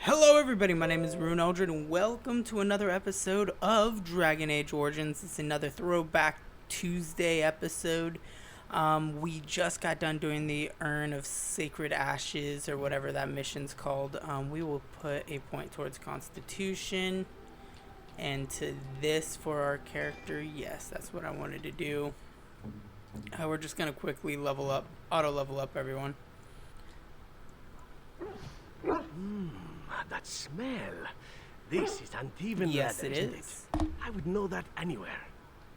Hello everybody, my name is Rune Eldred and welcome to another episode of Dragon Age Origins. It's another Throwback Tuesday episode. We just got done doing the Urn of Sacred Ashes or whatever that mission's called. We will put a point towards Constitution and to this for our character. Yes, that's what I wanted to do. We're just going to quickly auto level up everyone. That smell. This is Antivan Yes, leather, it isn't is. it? I would know that anywhere.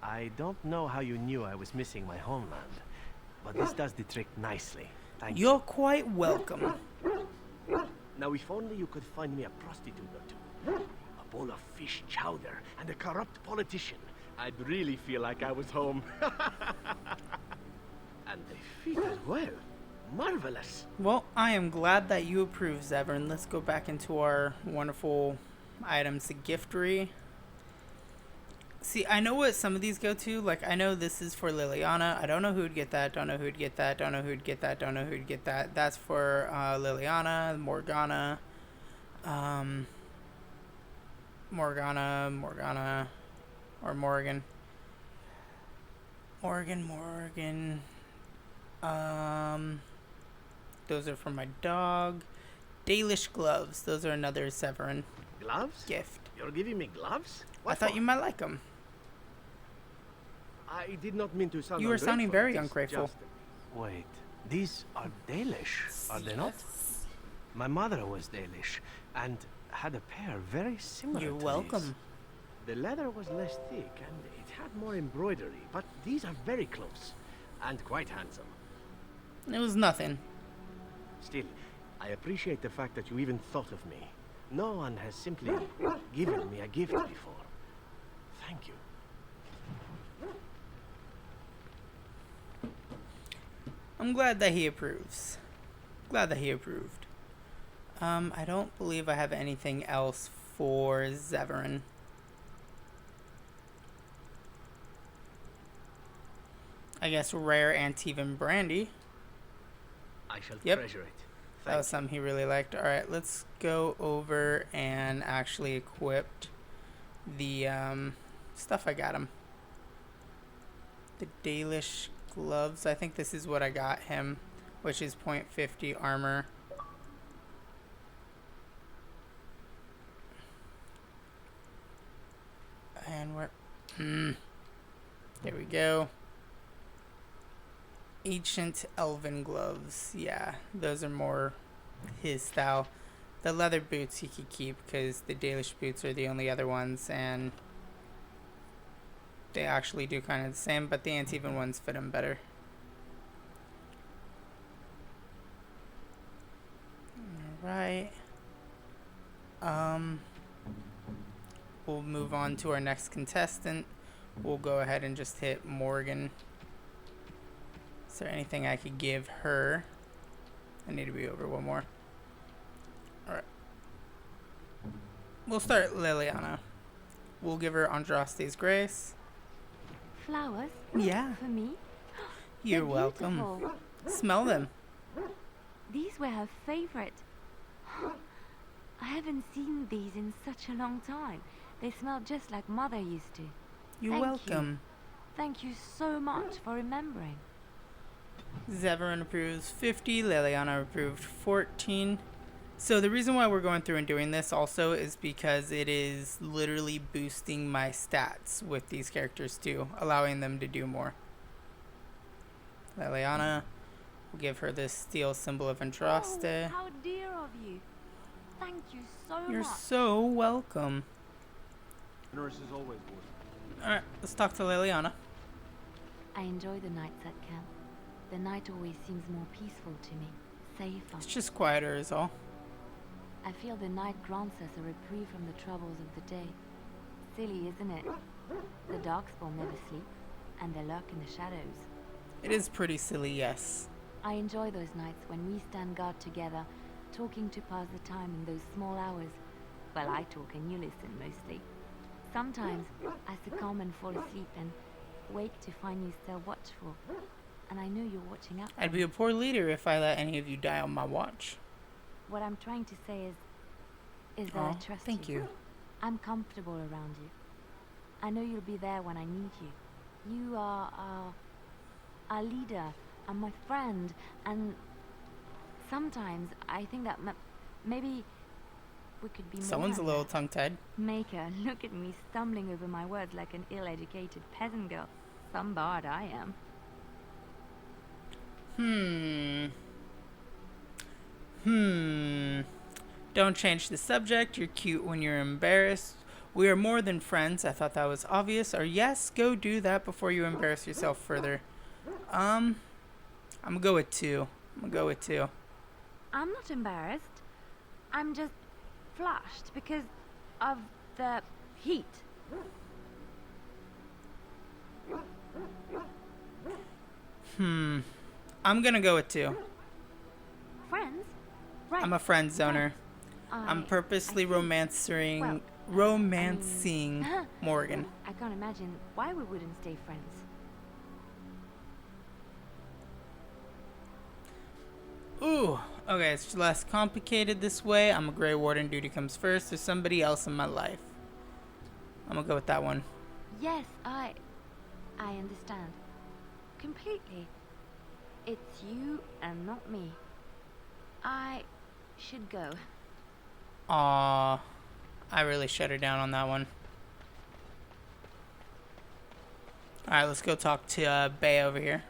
I don't know how you knew I was missing my homeland, but this does the trick nicely. Thank you. You're quite welcome. Now, if only you could find me a prostitute or two, a bowl of fish chowder, and a corrupt politician, I'd really feel like I was home. And they fit as well. Marvelous. Well, I am glad that you approve, Zevran. Let's go back into our wonderful items to giftery. See, I know what some of these go to. Like, I know this is for Liliana. I don't know who'd get that. Don't know who'd get that. Don't know who'd get that. Don't know who'd get that. That's for Liliana, Morgana, or Morrigan. Morrigan. Those are for my dog. Dalish gloves. Those are another Severin Gloves? gift. You're giving me gloves? I thought you might like them. I did not mean to sound You were sounding ungrateful. very It is ungrateful. just- Wait, these are Dalish, are they not? Yes. My mother was Dalish and had a pair very similar You're to welcome. these. The leather was less thick and it had more embroidery, but these are very close and quite handsome. It was nothing. Still, I appreciate the fact that you even thought of me. No one has simply given me a gift before. Thank you. I'm glad that he approves. Glad that he approved. I don't believe I have anything else for Zevran. I guess rare Antivan brandy. I shall Yep. treasure it. That was something he really liked. Alright, let's go over and actually equip the stuff I got him. The Dalish gloves. I think this is what I got him, which is .50 armor. And we're... There we go. Ancient Elven gloves. Yeah, those are more his style. The leather boots he could keep because the Dalish boots are the only other ones, and they actually do kind of the same, but the Antivan ones fit him better. Alright. We'll move on to our next contestant. We'll go ahead and just hit Morgan. Is there anything I could give her? I need to be over one more. Alright. We'll start Liliana. We'll give her Andraste's Grace. Flowers? Yeah. For me? You're They're welcome. beautiful. Smell them. These were her favorite. I haven't seen these in such a long time. They smell just like Mother used to. You're Thank welcome. Thank you so much for remembering. Zevran approves 50. Liliana approved 14. So the reason why we're going through and doing this also is because it is literally boosting my stats with these characters too, allowing them to do more. Liliana, we'll give her this steel symbol of Andraste. Oh, how dear of you. Thank you so You're much. so welcome. Nurse is always Warden. Alright, let's talk to Liliana. I enjoy the nights at camp. The night always seems more peaceful to me. Safer. It's just quieter is all. I feel the night grants us a reprieve from the troubles of the day. Silly, isn't it? The darkspawn never sleep, and they lurk in the shadows. It is pretty silly, yes. I enjoy those nights when we stand guard together, talking to pass the time in those small hours. Well, I talk and you listen mostly. Sometimes I succumb and fall asleep and wake to find you still watchful. And I know you're watching out for I'd me. be a poor leader if I let any of you die on my watch. What I'm trying to say is, is that I trust thank you. I'm comfortable around you. I know you'll be there when I need you. You are our leader and my friend, and sometimes I think that maybe we could be more Someone's a than little that. tongue-tied. Maker, look at me stumbling over my words like an ill-educated peasant girl. Some bard I am. Don't change the subject. You're cute when you're embarrassed. We are more than friends. I thought that was obvious. Or yes, go do that before you embarrass yourself further. I'm gonna go with 2. I'm not embarrassed. I'm just flushed because of the heat. I'm gonna go with 2. Friends? Right. I'm a friend zoner. I'm purposely I see. romancing Morrigan. I can't imagine why we wouldn't stay friends. Ooh, okay, it's less complicated this way. I'm a Grey Warden. Duty comes first. There's somebody else in my life. I'm gonna go with that one. Yes, I understand. Completely. It's you and not me. I should go. Aww, I really shut her down on that one. Alright, let's go talk to Bay over here.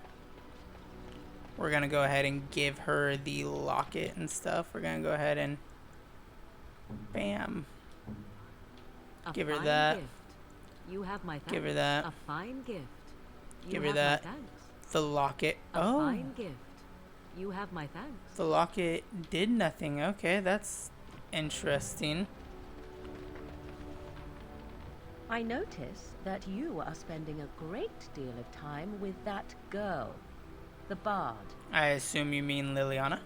We're gonna go ahead and give her the locket and stuff. We're gonna go ahead and bam. Give her that. Gift. You have my thanks. Give her that. A fine gift. You Give her have that. My thanks. The locket. A Oh, fine gift. You have my thanks. the locket did nothing. Okay, that's interesting. I notice that you are spending a great deal of time with that girl, the bard. I assume you mean Liliana.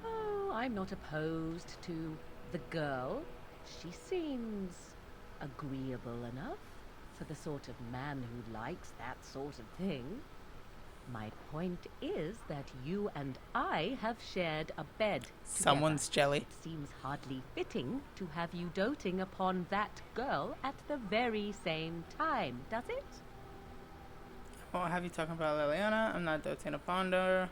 Oh, I'm not opposed to the girl. She seems agreeable enough for the sort of man who likes that sort of thing. My point is that you and I have shared a bed together. Someone's jelly. It seems hardly fitting to have you doting upon that girl at the very same time, does it? I won't have you talking about Liliana. I'm not doting upon her.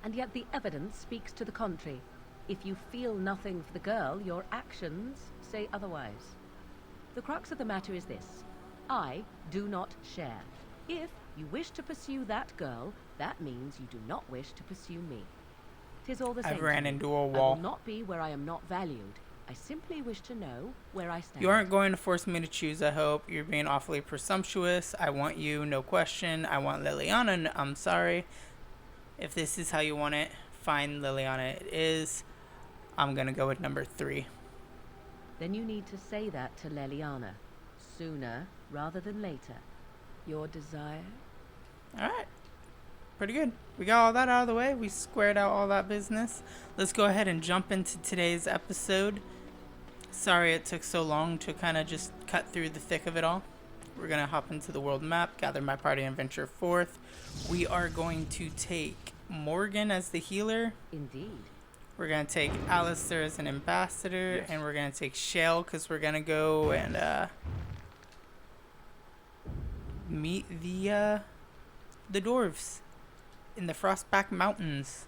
And yet the evidence speaks to the contrary. If you feel nothing for the girl, your actions say otherwise. The crux of the matter is this. I do not share. If you wish to pursue that girl, that means you do not wish to pursue me. 'Tis all the same. I ran to me. into a I wall. will not be where I am not valued. I simply wish to know where I stand. You aren't going to force me to choose, I hope. You're being awfully presumptuous. I want you, no question. I want Liliana. I'm sorry. If this is how you want it, fine, Liliana it is. I'm going to go with number 3. Then you need to say that to Liliana. Sooner rather than later. Your desire? Alright. Pretty good. We got all that out of the way. We squared out all that business. Let's go ahead and jump into today's episode. Sorry it took so long to kind of just cut through the thick of it all. We're going to hop into the world map, gather my party, and venture forth. We are going to take Morgan as the healer. Indeed. We're going to take Alistar as an ambassador. Yes. And we're going to take Shale because we're going to go and meet the dwarves in the Frostback Mountains.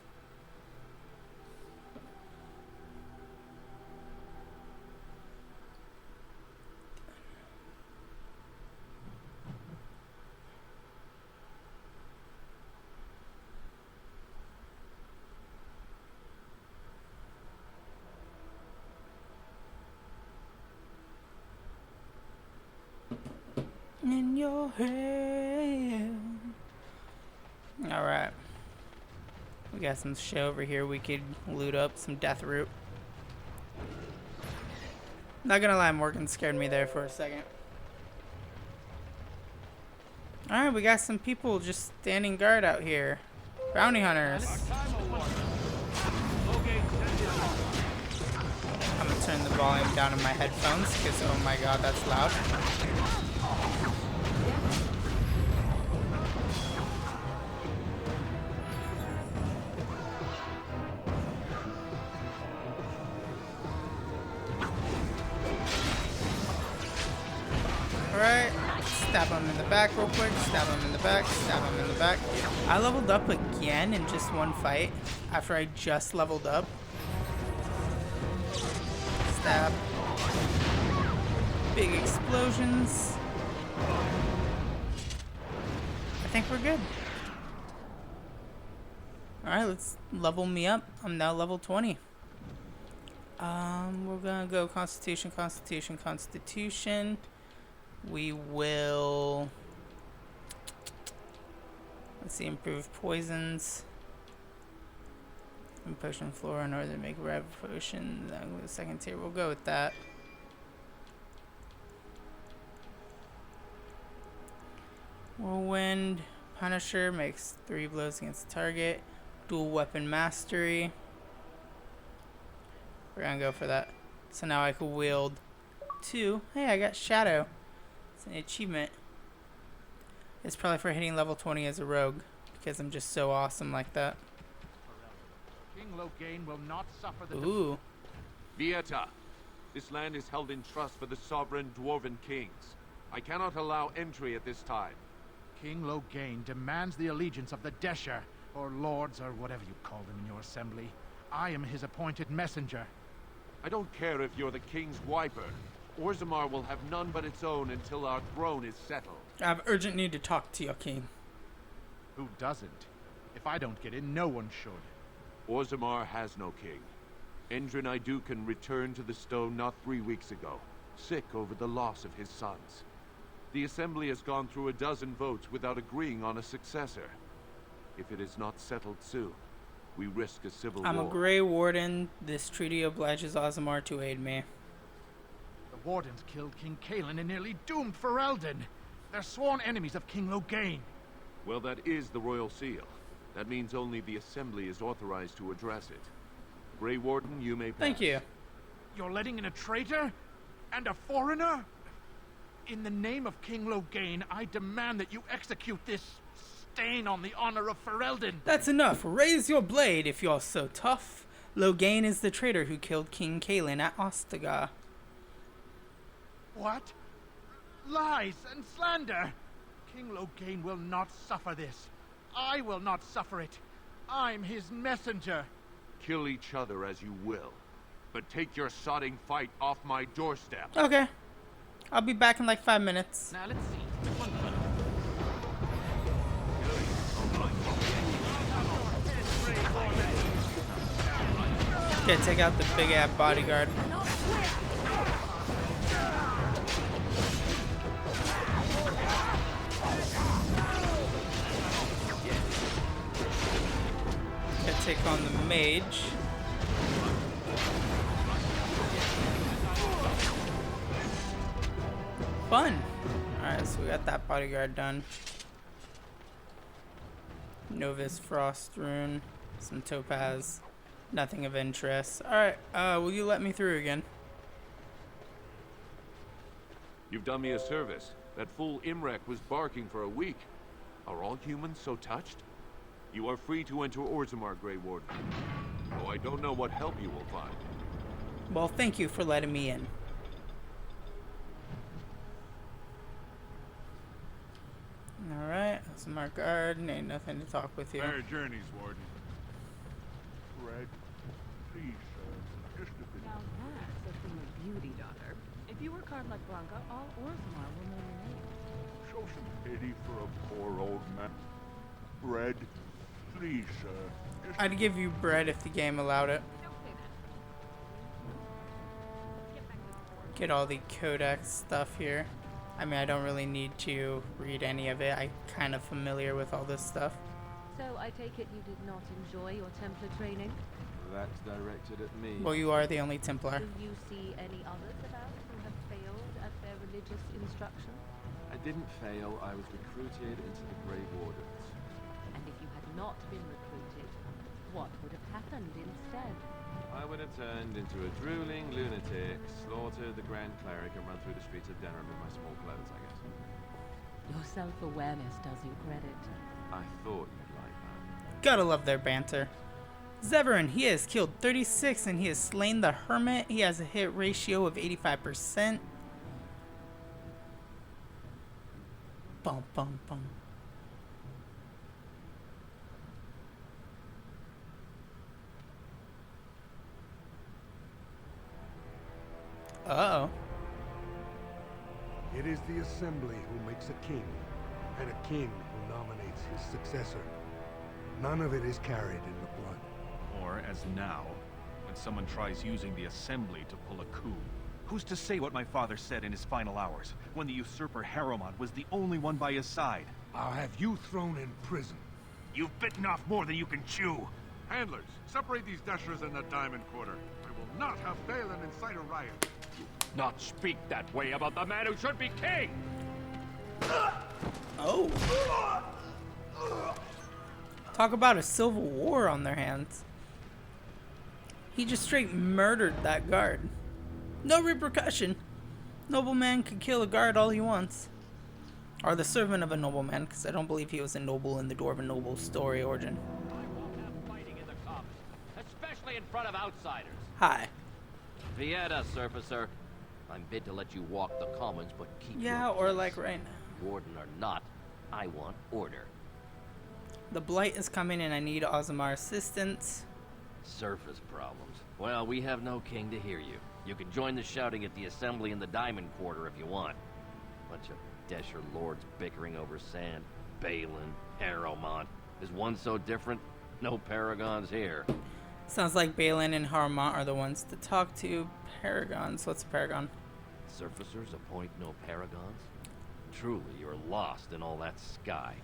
In your hand. Alright. We got some shit over here. We could loot up some death root. Not gonna lie, Morgan scared me there for a second. Alright, we got some people just standing guard out here. Bounty hunters. I'm gonna turn the volume down in my headphones because oh my god, that's loud. Stab him in the back real quick. Stab him in the back. Stab him in the back. I leveled up again in just one fight after I just leveled up. Stab. Big explosions. I think we're good. Alright, let's level me up. I'm now level 20. We're gonna go Constitution, Constitution, Constitution. We will... Let's see, improve poisons. And potion flora in order to make rev potion. Then with the second tier, we'll go with that. Whirlwind. Punisher makes 3 blows against the target. Dual weapon mastery. We're gonna go for that. So now I can wield 2. Hey, I got Shadow. It's an achievement. It's probably for hitting level 20 as a rogue, because I'm just so awesome like that. King Loghain will not suffer the Ooh. Vieta, this land is held in trust for the sovereign Dwarven kings. I cannot allow entry at this time. King Loghain demands the allegiance of the Desher, or lords, or whatever you call them in your assembly. I am his appointed messenger. I don't care if you're the king's wiper. Orzammar will have none but its own until our throne is settled. I have urgent need to talk to you, King. Who doesn't? If I don't get in, no one should. Orzammar has no king. Endrin Idukan returned to the stone not 3 weeks ago, sick over the loss of his sons. The assembly has gone through 12 votes without agreeing on a successor. If it is not settled soon, we risk a civil war. I'm a Grey Warden. This treaty obliges Orzammar to aid me. The Wardens killed King Kaelin and nearly doomed Ferelden. They're sworn enemies of King Loghain. Well, that is the royal seal. That means only the assembly is authorized to address it. Grey Warden, you may pass. Thank you. You're letting in a traitor? And a foreigner? In the name of King Loghain, I demand that you execute this stain on the honor of Ferelden. That's enough. Raise your blade if you're so tough. Loghain is the traitor who killed King Kaelin at Ostagar. What? Lies and slander! King Loghain will not suffer this. I will not suffer it. I'm his messenger. Kill each other as you will, but take your sodding fight off my doorstep. Okay. I'll be back in like 5 minutes. Now let's see. Which one's better? Okay, take out the big ass bodyguard. Okay, take on the mage. Fun. Alright, so we got that bodyguard done. Novice Frost Rune, some topaz, nothing of interest. Alright, will you let me through again? You've done me a service. That fool Imrek was barking for a week. Are all humans so touched? You are free to enter Orzammar, Grey Warden. Though I don't know what help you will find. Well, thank you for letting me in. Alright, that's my guard. Ain't nothing to talk with you. Fair journeys, Warden. Red, please, just a bit. Now that's a thing of beauty, daughter. If you work hard like Blanca, all Orzammar will know your name. Show some pity for a poor old man. Bread, please, just... I'd give you bread if the game allowed it. Don't say that. Get all the codex stuff here. I mean, I don't really need to read any of it. I'm kind of familiar with all this stuff. So I take it you did not enjoy your Templar training? That's directed at me. Well, you are the only Templar. Do you see any others about who have failed at their religious instruction? I didn't fail. I was recruited into the Grey Wardens. And if you had not been recruited, what would have happened instead? I would have turned into a drooling lunatic, slaughtered the Grand Cleric, and run through the streets of Denham in my small clothes, I guess. Your self-awareness does you credit. I thought you'd like that. Gotta love their banter. Zeverin, he has killed 36 and he has slain the Hermit. He has a hit ratio of 85%. Bum, bum, bum. Uh-oh. It is the Assembly who makes a king, and a king who nominates his successor. None of it is carried in the blood. Or, as now, when someone tries using the Assembly to pull a coup. Who's to say what my father said in his final hours, when the usurper Harrowmont was the only one by his side? I'll have you thrown in prison. You've bitten off more than you can chew! Handlers, separate these dashers in the Diamond Quarter. We will not have Balin incite a riot. Not speak that way about the man who should be king! Oh. Talk about a civil war on their hands. He just straight murdered that guard. No repercussion. Nobleman could kill a guard all he wants. Or the servant of a nobleman, because I don't believe he was a noble in the Dwarven noble story origin. I won't have fighting in the commons, especially in front of outsiders. Hi. Vieta, surfacer. I'm bid to let you walk the commons, but keep Yeah, your or place. like right now. Warden or not, I want order. The Blight is coming and I need Orzammar assistance. Surface problems. Well, we have no king to hear you. You can join the shouting at the Assembly in the Diamond Quarter if you want. Bunch of Desher lords bickering over sand. Balin, Harrowmont. Is one so different? No paragons here. Sounds like Balin and Harrowmont are the ones to talk to. Paragons. What's a paragon? Surfacers appoint no paragons? Truly, you're lost in all that sky.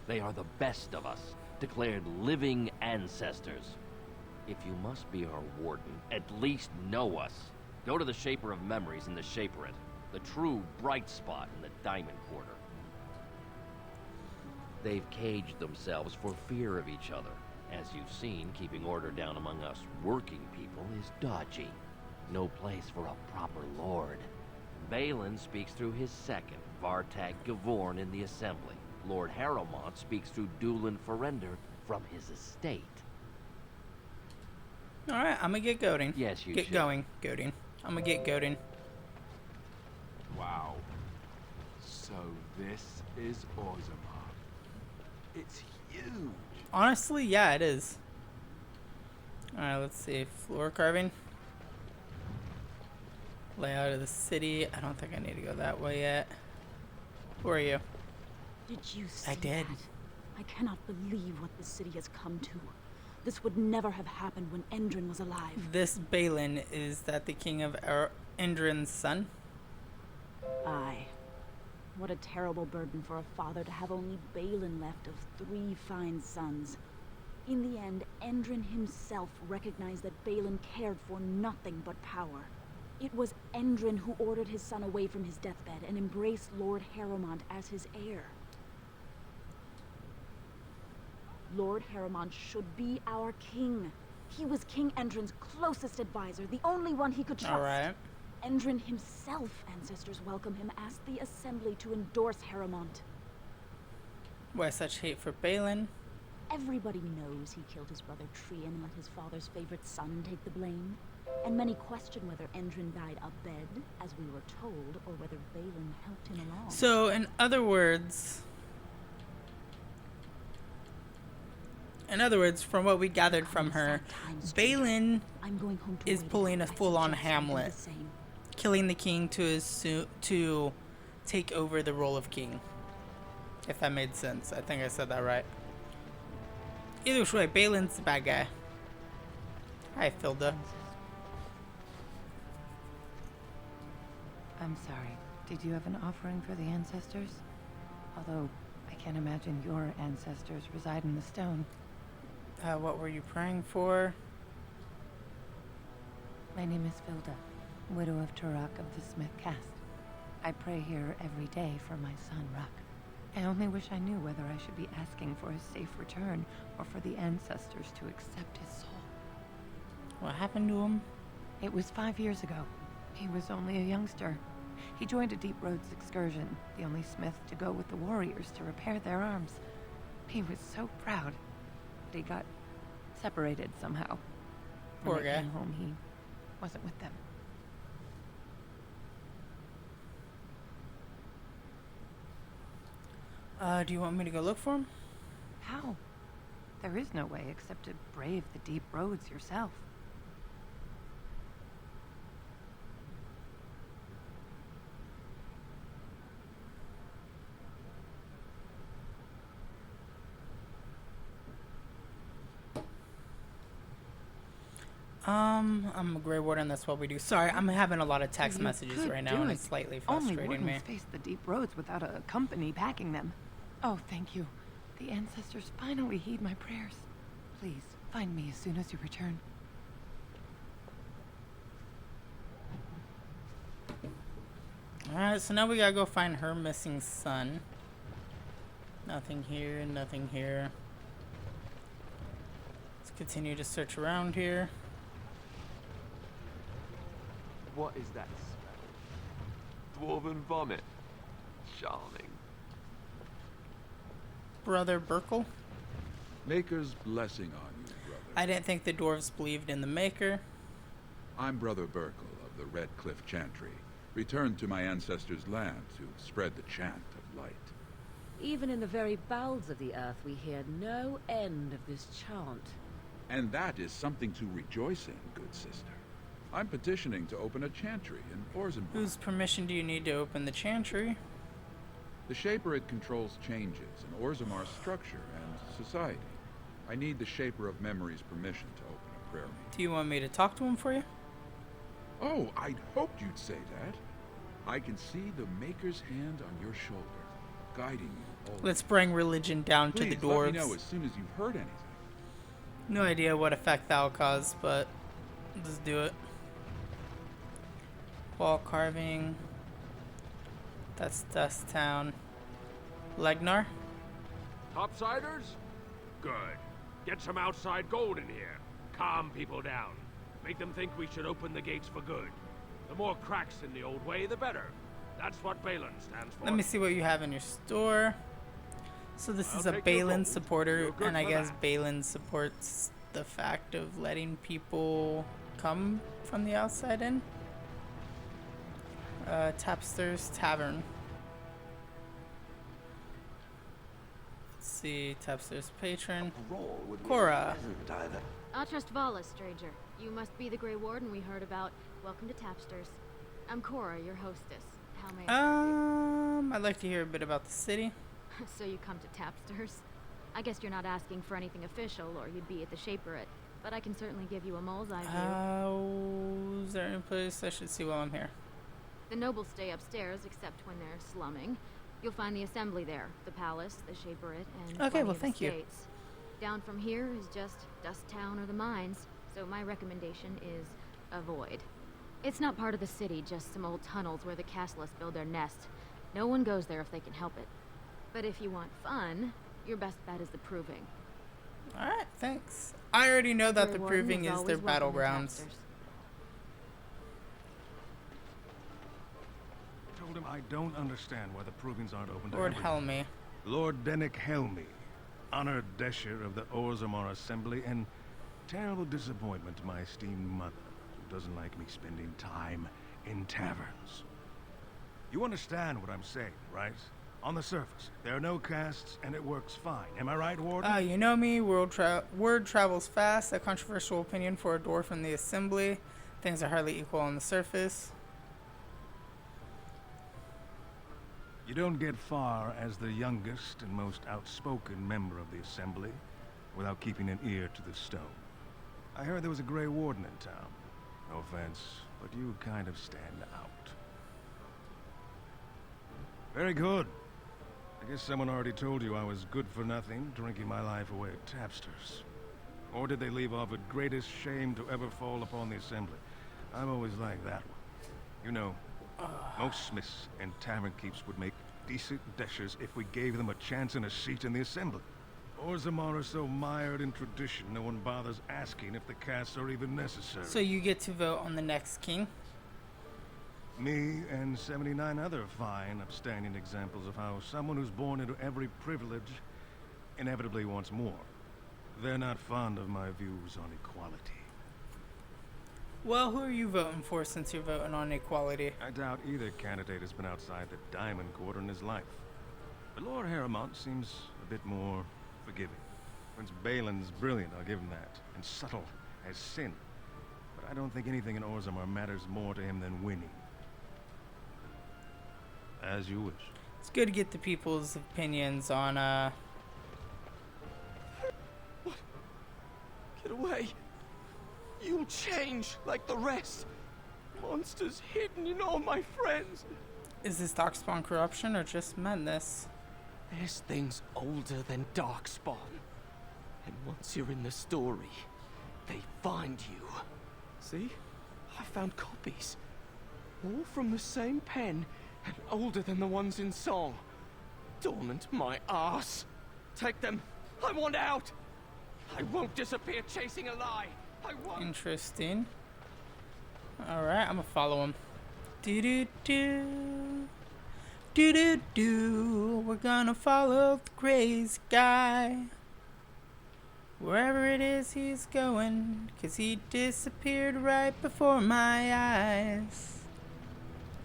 They are the best of us, declared living ancestors. If you must be our warden, at least know us. Go to the Shaper of Memories in the Shaperate, the true bright spot in the Diamond Quarter. They've caged themselves for fear of each other. As you've seen, keeping order down among us working people is dodgy. No place for a proper lord. Balin speaks through his second, Vartag Gavorn, in the Assembly. Lord Harrowmont speaks through Dulin Ferender from his estate. Alright, I'm gonna get goading. Yes, you Get should. going, goading. I'm gonna get goading. Wow. So this is Orzammar. It's huge. Honestly, yeah, it is. Alright, let's see. Floor carving. Layout of the city. I don't think I need to go that way yet. Who are you? Did you see I did. that? I cannot believe what the city has come to. This would never have happened when Endrin was alive. This Balin, is that the king of Endrin's son? Aye. What a terrible burden for a father to have only Balin left of 3 fine sons. In the end, Endrin himself recognized that Balin cared for nothing but power. It was Endrin who ordered his son away from his deathbed and embraced Lord Harrowmont as his heir. Lord Harrowmont should be our king. He was King Endrin's closest advisor, the only one he could trust. Alright. Endrin himself, ancestors welcome him, asked the Assembly to endorse Harrowmont. Why such hate for Balin? Everybody knows he killed his brother Tree and let his father's favorite son take the blame. And many question whether Endrin died abed, as we were told, or whether Balin helped him along. So, in other words, from what we gathered from her, Balin is pulling a full-on Hamlet, killing the king to take over the role of king. If that made sense. I think I said that right. Either which way, Balin's the bad guy. Hi, Filda. I'm sorry. Did you have an offering for the ancestors? Although, I can't imagine your ancestors reside in the stone. What were you praying for? My name is Filda, widow of Turok of the Smith Caste. I pray here every day for my son, Ruck. I only wish I knew whether I should be asking for his safe return or for the ancestors to accept his soul. What happened to him? It was 5 years ago. He was only a youngster. He joined a Deep Roads excursion, the only smith to go with the warriors to repair their arms. He was so proud, but he got separated somehow. Poor When guy. he came home, he wasn't with them. Do you want me to go look for him? How? There is no way except to brave the deep roads yourself. I'm a Grey Warden, that's what we do. Sorry, I'm having a lot of text You messages could right do now, and it. it's slightly Only frustrating me. wardens face the deep roads without a company backing them. Oh, thank you. The ancestors finally heed my prayers. Please, find me as soon as you return. Alright, so now we gotta go find her missing son. Nothing here, nothing here. Let's continue to search around here. What is that smell? Dwarven vomit. Charming. Brother Burkle? Maker's blessing on you, brother. I didn't think the dwarves believed in the Maker. I'm Brother Burkle of the Red Cliff Chantry, returned to my ancestors' land to spread the chant of light. Even in the very bowels of the earth, we hear no end of this chant. And that is something to rejoice in, good sister. I'm petitioning to open a chantry in Orzammar. Whose permission do you need to open the chantry? The Shaper it controls changes in Orzammar's structure and society. I need the Shaper of Memory's permission to open a prayer meeting. Do you want me to talk to him for you? Oh, I'd hoped you'd say that. I can see the Maker's hand on your shoulder, guiding you always. Let's bring religion down to the Please dwarves. let me know as soon as you've heard anything. No idea what effect that'll cause, but let's do it. Wall carving. That's Dust Town. Legnar? Topsiders? Good. Get some outside gold in here. Calm people down. Make them think we should open the gates for good. The more cracks in the old way, the better. That's what Balin stands for. Let me see what you have in your store. So this is a Balin supporter, and I guess Balin supports the fact of letting people come from the outside in. Tapster's Tavern. Let's see, Tapster's Patron. Cora. I'll trust Vala, stranger. You must be the Grey Warden we heard about. Welcome to Tapster's. I'm Cora, your hostess. How may I I'd like to hear a bit about the city. So you come to Tapster's? I guess you're not asking for anything official, or you'd be at the Shaperate. But I can certainly give you a mole's eye view. Is there any place I should see while I'm here? The nobles stay upstairs, except when they're slumming. You'll find the assembly there, the palace, the Shaperate, and Okay, plenty well, of thank you. estates. Down from here is just Dust Town or the mines, so my recommendation is avoid. It's not part of the city, just some old tunnels where the castlists build their nests. No one goes there if they can help it. But if you want fun, your best bet is the Proving. Alright, thanks. I already know that Grey the Warden Proving is always their welcome to battlegrounds. Tapster's. Told him I don't understand why the Provings aren't open to Lord everyone. Helmy. Lord Dennick Helmy, honored Desher of the Orzammar Assembly, and terrible disappointment to my esteemed mother, who doesn't like me spending time in taverns. You understand what I'm saying, right? On the surface, there are no castes, and it works fine. Am I right, Warden? You know me, word travels fast. A controversial opinion for a dwarf in the assembly. Things are hardly equal on the surface. You don't get far as the youngest and most outspoken member of the Assembly without keeping an ear to the stone. I heard there was a Grey Warden in town. No offense, but you kind of stand out. Very good. I guess someone already told you I was good for nothing, drinking my life away at Tapster's. Or did they leave off at greatest shame to ever fall upon the Assembly? I've always liked that one. You know, most smiths and tavern keeps would make decent deshers if we gave them a chance and a seat in the Assembly. Orzammar are so mired in tradition, no one bothers asking if the castes are even necessary. So you get to vote on the next king? Me and 79 other fine, upstanding examples of how someone who's born into every privilege inevitably wants more. They're not fond of my views on equality. Well, who are you voting for since you're voting on equality? I doubt either candidate has been outside the Diamond Quarter in his life. But Lord Harrowmont seems a bit more forgiving. Prince Balin's brilliant, I'll give him that, and subtle as sin. But I don't think anything in Orzammar matters more to him than winning. As you wish. It's good to get the people's opinions on, What? Get away. You'll change like the rest. Monsters hidden in all my friends. Is this Darkspawn corruption or just madness? There's things older than Darkspawn. And once you're in the story, they find you. See? I found copies. All from the same pen, and older than the ones in song. Dormant my ass. Take them. I want out. I won't disappear chasing a lie. I won't. Interesting. Alright, I'm gonna follow him. Do-do-do. Do-do-do. We're gonna follow the crazy guy. Wherever it is he's going, 'cause he disappeared right before my eyes.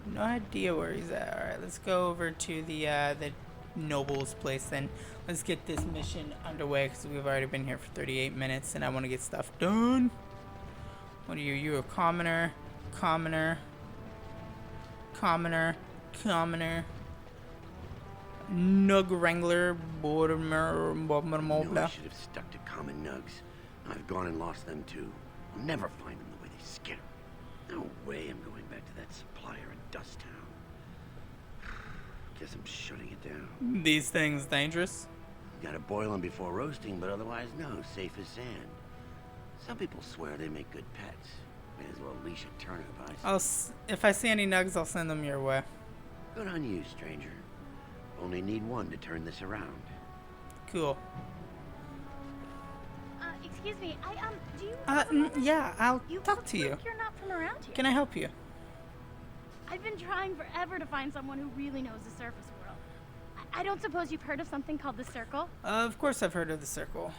No idea where he's at. Alright, let's go over to the noble's place then. Let's get this mission underway, because we've already been here for 38 minutes and I want to get stuff done. What are you? You're a commoner. Commoner. Commoner. Commoner. Nug Wrangler. Warden. No, I should have stuck to common nugs. I've gone and lost them too. I'll never find them the way they skitter. No way I'm going back to that supplier in Dust Town. Guess I'm shutting it down. These things dangerous? Gotta boil them before roasting, but otherwise no, safe as sand. Some people swear they make good pets. May as well leash a turnip, I say. If I see any nugs, I'll send them your way. Good on you, stranger. Only need one to turn this around. Cool. Excuse me, do you... yeah, I'll talk to you. Like you're not from around here. Can I help you? I've been trying forever to find someone who really knows the surface world. I don't suppose you've heard of something called the Circle? Of course I've heard of the Circle.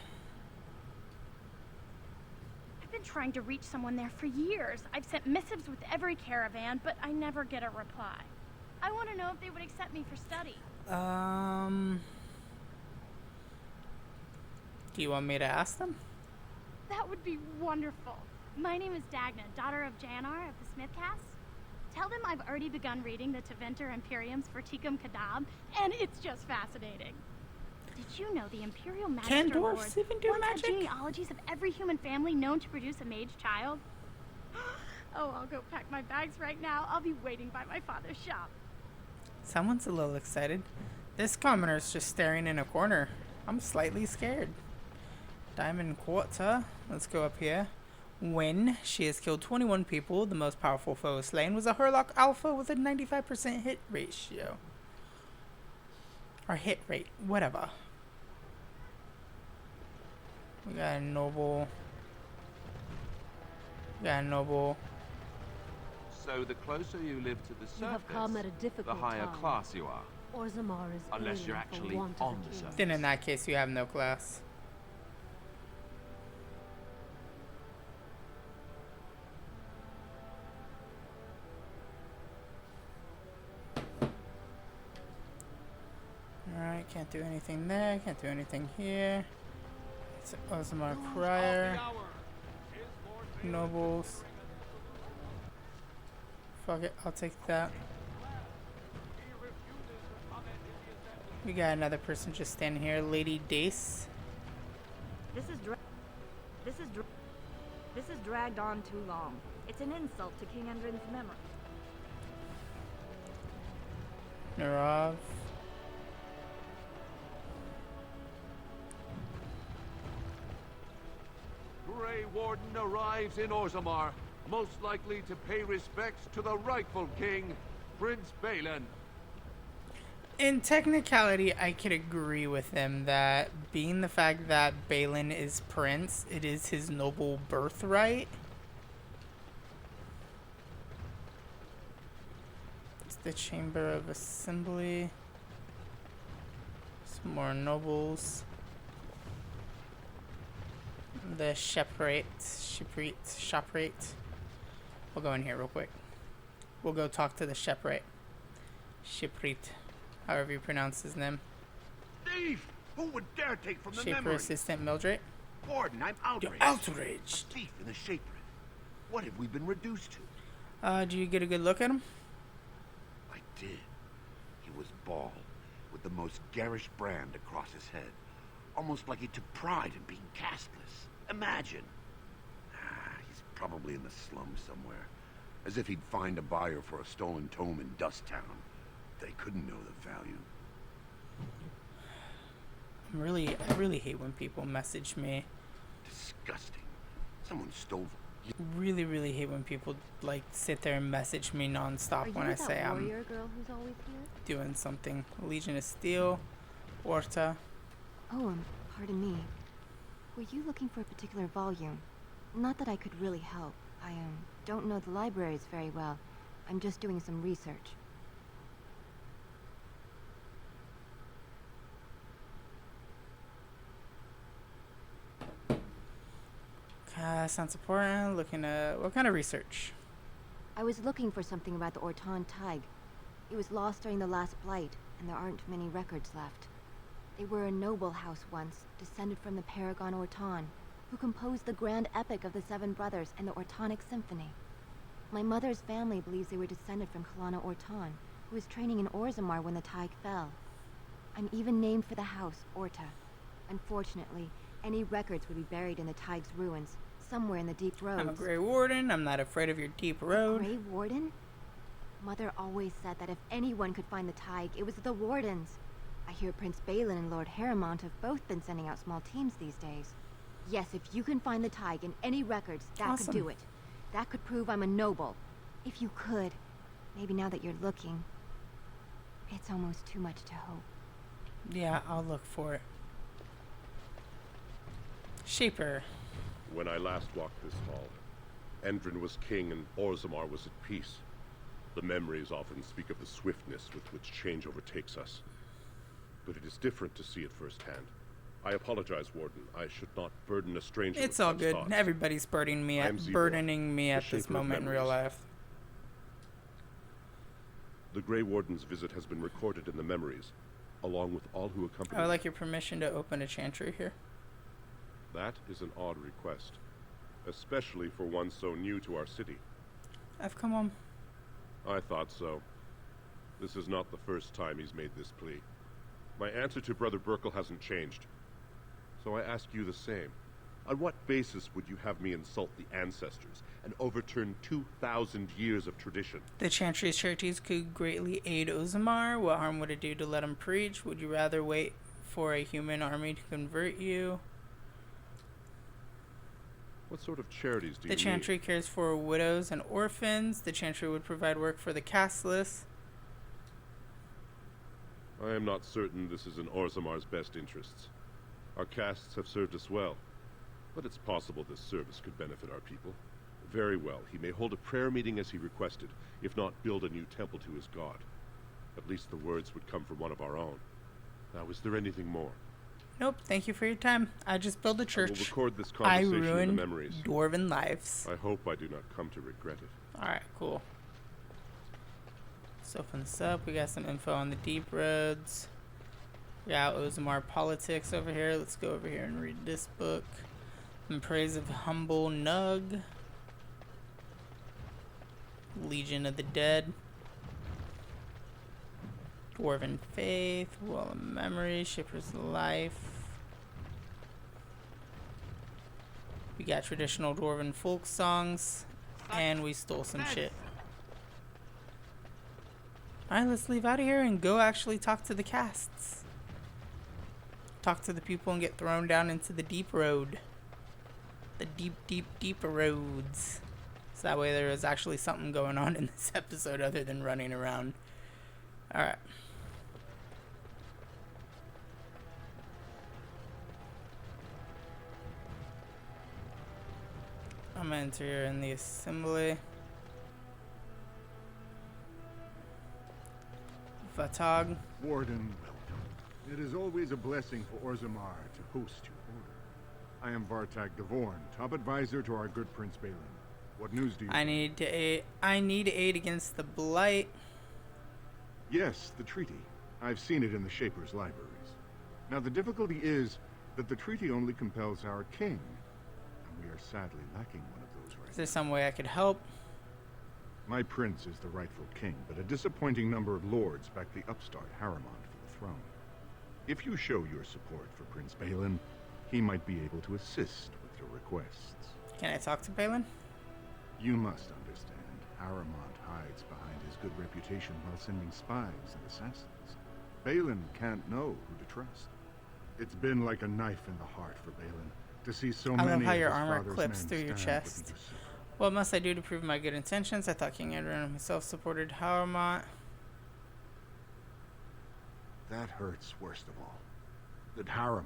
I've been trying to reach someone there for years. I've sent missives with every caravan, but I never get a reply. I want to know if they would accept me for study. Do you want me to ask them? That would be wonderful. My name is Dagna, daughter of Janar of the Smithcast. Tell them I've already begun reading the Teventer Imperiums for Tikum Kadab, and it's just fascinating. Did you know the Imperial Magister Can Lord dwarves even do once magic? had genealogies of every human family known to produce a mage child? Oh, I'll go pack my bags right now. I'll be waiting by my father's shop. Someone's a little excited. This commoner's just staring in a corner. I'm slightly scared. Diamond quartz, huh? Let's go up here. When she has killed 21 people, the most powerful foe slain was a Hurlock Alpha with a 95% hit ratio. Or hit rate, whatever. We got a noble. So the closer you live to the You have come at a surface, difficult the higher time. class you are. Orzammar is Unless you're ailing for actually want of on a the king. surface. Then in that case, you have no class. Alright, can't do anything there, can't do anything here. It's Orzammar Crier. Nobles. Fuck it, I'll take that. We got another person just standing here, Lady Dace. This is dragged on too long. It's an insult to King Endrin's memory. Narav. Grey Warden arrives in Orzammar, most likely to pay respects to the rightful king, Prince Balin. In technicality, I could agree with him that being the fact that Balin is prince, it is his noble birthright. It's the Chamber of Assembly. Some more nobles. The Sheprate. We'll go in here real quick. We'll go talk to the Sheprate. Sheprate. However you pronounce his name. thief! Who would dare take from the Shaper memories? Assistant Mildred. Warden, I'm outraged. You're outraged. A thief in the Shaper. What have we been reduced to? Do you get a good look at him? I did. He was bald, with the most garish brand across his head. Almost like he took pride in being castless. Imagine. He's probably in the slums somewhere. As if he'd find a buyer for a stolen tome in Dust Town. They couldn't know the value. I really hate when people message me. Disgusting. Someone stole... Really, really hate when people like sit there and message me nonstop when I say I'm warrior girl who's always here? doing something. Legion of Steel, Orta. Oh, pardon me. Were you looking for a particular volume? Not that I could really help. I don't know the libraries very well. I'm just doing some research. Sounds important. Looking at what kind of research? I was looking for something about the Orton Tig. It was lost during the last Blight, and there aren't many records left. They were a noble house once, descended from the Paragon Orton, who composed the grand epic of the Seven Brothers and the Ortonic Symphony. My mother's family believes they were descended from Kalana Orton, who was training in Orzammar when the Tig fell. I'm even named for the house, Orta. Unfortunately, any records would be buried in the Tig's ruins, somewhere in the deep roads. I'm a Grey Warden. I'm not afraid of your deep road. Grey Warden? Mother always said that if anyone could find the Tig, it was the Wardens. I hear Prince Balin and Lord Harrimont have both been sending out small teams these days. Yes, if you can find the Tig in any records, that could do it. That could prove I'm a noble. If you could. Maybe now that you're looking. It's almost too much to hope. Yeah, I'll look for it. Shaper. When I last walked this hall, Endrin was king and Orzammar was at peace. The memories often speak of the swiftness with which change overtakes us. But it is different to see it firsthand. I apologize, Warden. I should not burden a stranger It's with all such good. thoughts. Everybody's burdening me at this moment in real life. The Grey Warden's visit has been recorded in the memories, along with all who accompany I would like your permission to open a chantry here. That is an odd request, especially for one so new to our city. I've come home. I thought so. This is not the first time he's made this plea. My answer to Brother Burkle hasn't changed. So I ask you the same. On what basis would you have me insult the ancestors and overturn 2,000 years of tradition? The chantry's charities could greatly aid Orzammar. What harm would it do to let him preach? Would you rather wait for a human army to convert you? What sort of charities do you The chantry cares for widows and orphans. The chantry would provide work for the castless. I am not certain this is in Orzammar's best interests. Our castes have served us well, but it's possible this service could benefit our people. Very well, he may hold a prayer meeting as he requested, if not build a new temple to his god. At least the words would come from one of our own. Now, is there anything more? Nope, thank you for your time. I just built a church. I will record this conversation in the ruined memories. Dwarven lives. I hope I do not come to regret it. Alright, cool. Let's open this up. We got some info on the deep roads. We got Orzammar politics over here. Let's go over here and read this book. In Praise of Humble Nug. Legion of the Dead. Dwarven Faith. Wall of Memory. Shipper's Life. We got traditional Dwarven folk songs. And we stole some shit. Alright, let's leave out of here and go actually talk to the casts. Talk to the people and get thrown down into the deep road. The deep roads. So that way there is actually something going on in this episode other than running around. Alright. I'm gonna enter here in the assembly. Vatog. Warden, welcome. It is always a blessing for Orzammar to host your order. I am Vartag Devorn, top advisor to our good Prince Balin. What news do you I need aid against the Blight. Yes, the treaty. I've seen it in the Shaper's libraries. Now, the difficulty is that the treaty only compels our king, and we are sadly lacking one of those right Is there some way I could help? My prince is the rightful king, but a disappointing number of lords back the upstart Harrimont for the throne. If you show your support for Prince Balin, he might be able to assist with your requests. Can I talk to Balin? You must understand, Harrimont hides behind his good reputation while sending spies and assassins. Balin can't know who to trust. It's been like a knife in the heart for Balin to see so many I love how of your his armor father's clips men through your stand with chest. the usurper. What must I do to prove my good intentions? I thought King Edwin himself supported Harrimont. That hurts worst of all. That Harrimont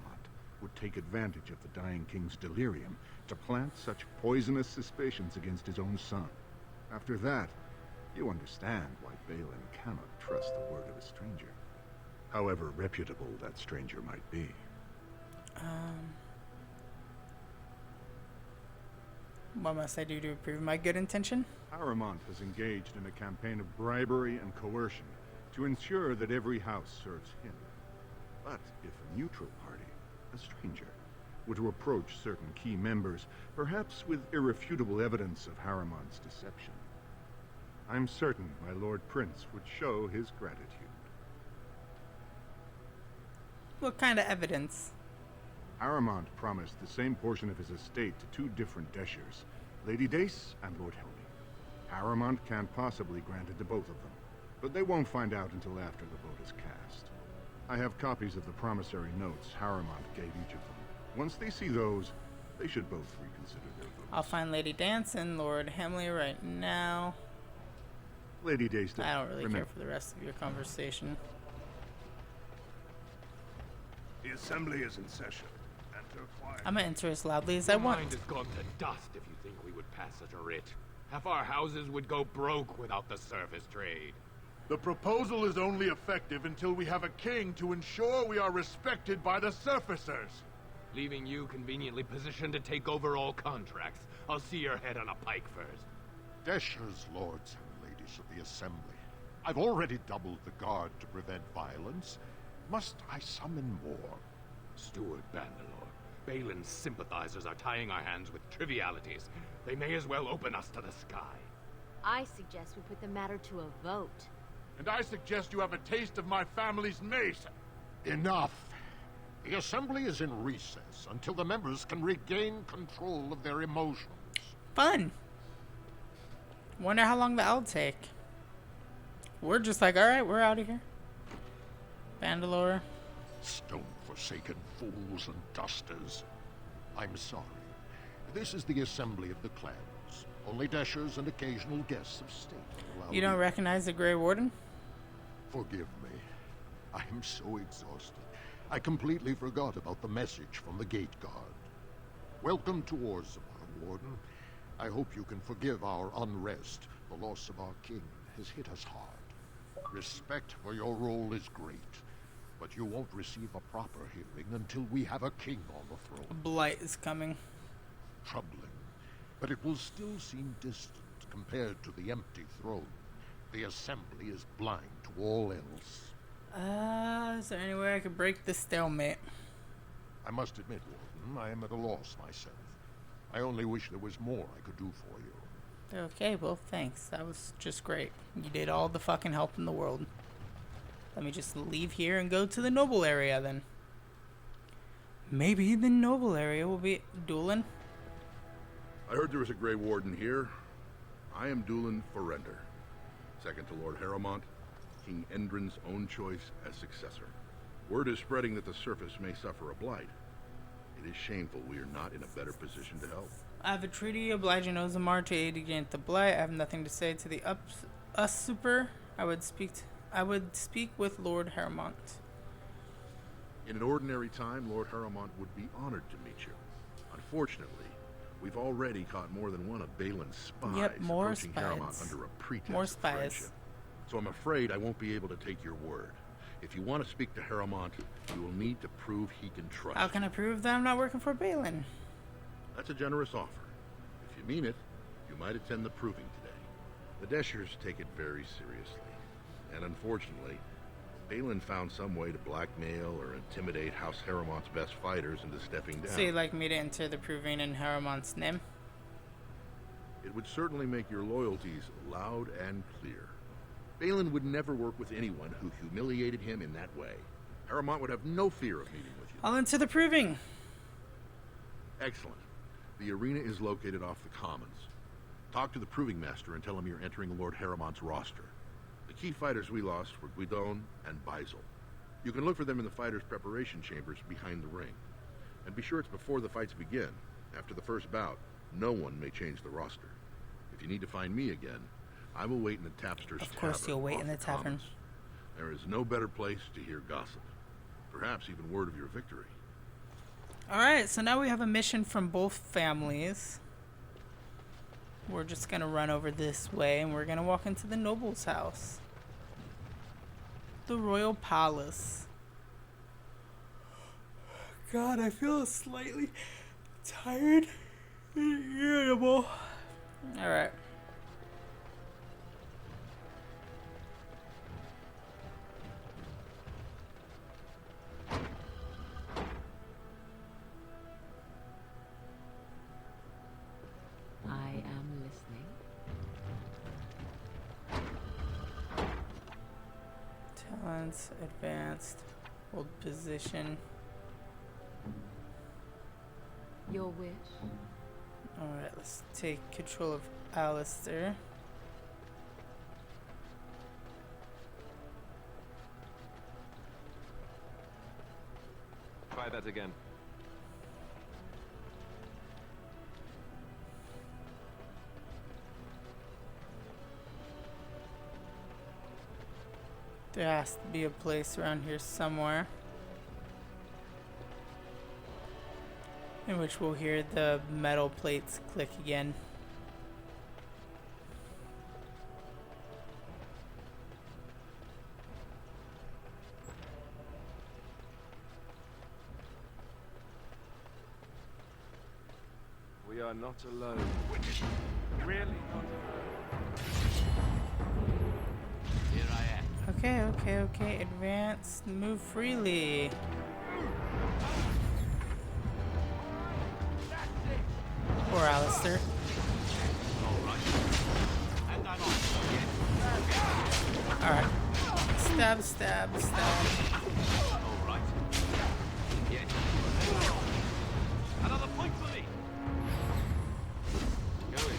would take advantage of the dying king's delirium to plant such poisonous suspicions against his own son. After that, you understand why Balin cannot trust the word of a stranger, however reputable that stranger might be. What must I do to prove my good intention? Harrimont has engaged in a campaign of bribery and coercion to ensure that every house serves him. But if a neutral party, a stranger, were to approach certain key members, perhaps with irrefutable evidence of Harrimont's deception, I'm certain my Lord Prince would show his gratitude. What kind of evidence? Harrimont promised the same portion of his estate to two different Deshers, Lady Dace and Lord Helmy. Harrimont can't possibly grant it to both of them, but they won't find out until after the vote is cast. I have copies of the promissory notes Harrimont gave each of them. Once they see those, they should both reconsider their votes. I'll find Lady Dance and Lord Hemley right now. Lady Dace, I don't really care for the rest of your conversation. The assembly is in session. I'm gonna enter as loudly as I Your want. mind has gone to dust if you think we would pass such a writ. Half our houses would go broke without the surface trade. The proposal is only effective until we have a king to ensure we are respected by the surfacers. Leaving you conveniently positioned to take over all contracts. I'll see your head on a pike first. Deshers, lords and ladies of the assembly. I've already doubled the guard to prevent violence. Must I summon more? Steward Bandalore, Balin's sympathizers are tying our hands with trivialities. They may as well open us to the sky. I suggest we put the matter to a vote. And I suggest you have a taste of my family's mace. Enough. The assembly is in recess until the members can regain control of their emotions. Fun. Wonder how long that'll take. We're just like, alright, we're out of here. Bandalore. Stone-forsaken fools and dusters. I'm sorry. This is the assembly of the clans. Only Deshers and occasional guests of state are allowed. You don't recognize the Grey Warden? Forgive me. I am so exhausted. I completely forgot about the message from the gate guard. Welcome to Orzammar, Warden. I hope you can forgive our unrest. The loss of our king has hit us hard. Respect for your role is great, but you won't receive a proper hearing until we have a king on the throne. Blight is coming. Troubling, but it will still seem distant compared to the empty throne. The assembly is blind to all else. Is there any way I could break this stalemate? I must admit, Warden, I am at a loss myself. I only wish there was more I could do for you. Okay, well, thanks. That was just great. You did all the fucking help in the world. Let me just leave here and go to the noble area, then. Maybe the noble area will be dueling. I heard there was a Grey Warden here. I am Duelan Forrender, second to Lord Harrimont, King Endrin's own choice as successor. Word is spreading that the surface may suffer a blight. It is shameful we are not in a better position to help. I have a treaty obliging Orzammar to aid against the blight. I have nothing to say to the usurper. I would speak with Lord Harrimont. In an ordinary time, Lord Harrimont would be honored to meet you. Unfortunately, we've already caught more than one of Balin's spies approaching Harrimont under a pretense of friendship. So I'm afraid I won't be able to take your word. If you want to speak to Harrimont, you will need to prove he can trust How can I prove that I'm not working for Balin? That's a generous offer. If you mean it, you might attend the proving today. The Deshers take it very seriously. And unfortunately, Balin found some way to blackmail or intimidate House Harrowmont's best fighters into stepping down. So you'd like me to enter the proving in Harrowmont's name? It would certainly make your loyalties loud and clear. Balin would never work with anyone who humiliated him in that way. Harrowmont would have no fear of meeting with you. I'll enter the proving. Excellent. The arena is located off the Commons. Talk to the Proving Master and tell him you're entering Lord Harrowmont's roster. The key fighters we lost were Guidon and Beisel. You can look for them in the fighters' preparation chambers behind the ring. And be sure it's before the fights begin. After the first bout, no one may change the roster. If you need to find me again, I will wait in the Tapster's Tavern. Of course you'll wait in the tavern. Commons. There is no better place to hear gossip. Perhaps even word of your victory. Alright, so now we have a mission from both families. We're just gonna run over this way and we're gonna walk into the noble's house. The Royal Palace. God, I feel slightly tired and irritable. Alright. I am listening. Talents, advanced, hold position. Your wish? Alright, let's take control of Alistar. Try that again. There has to be a place around here somewhere in which we'll hear the metal plates click again. We are not alone. Really not alone. Here I am. Okay. Advance. Move freely. Poor Alistar. Alright. Stab. Another point for me. Go in.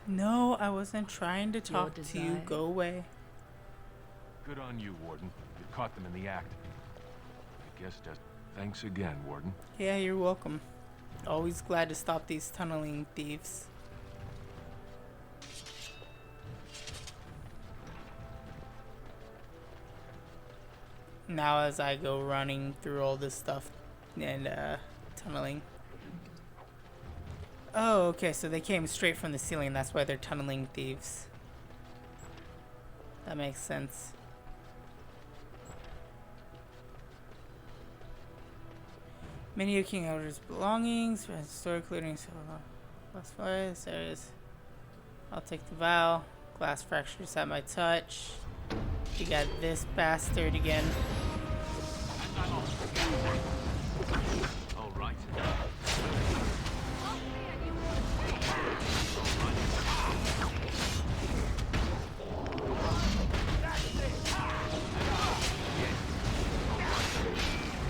No, I wasn't trying to talk to you. Go away. Good on you, Warden. You caught them in the act. I guess just thanks again, Warden. Yeah, you're welcome. Always glad to stop these tunneling thieves. Now as I go running through all this stuff and tunneling. Oh, okay, so they came straight from the ceiling. That's why they're tunneling thieves. That makes sense. Many of King Elder's belongings, historic looting, so last fires, there it is. I'll take the vial. Glass fractures at my touch. You got this bastard again. All right.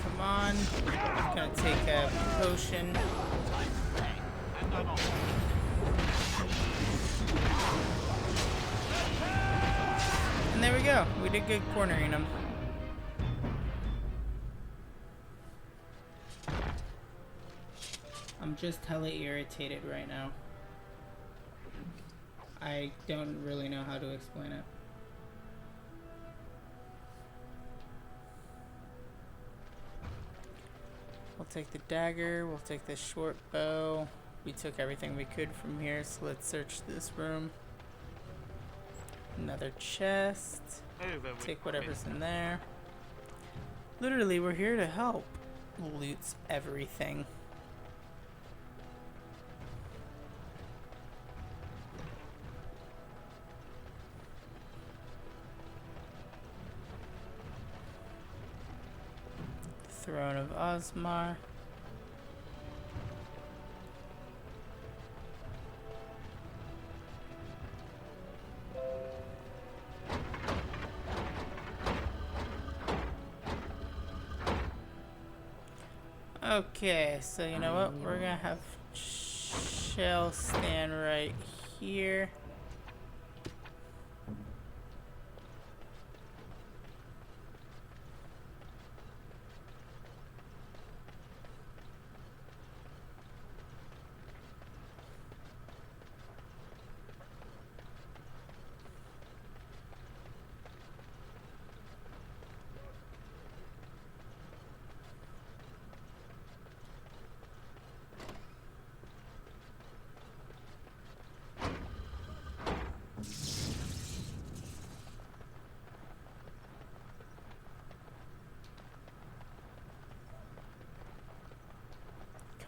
Come on. I'm gonna take a potion. And there we go. We did good cornering him. I'm just hella irritated right now. I don't really know how to explain it. We'll take the dagger, we'll take the short bow. We took everything we could from here, so let's search this room. Another chest. Take whatever's in there. Literally, we're here to help. Loots everything. Throne of Orzammar. Okay, so you know what? We're gonna have Shale stand right here.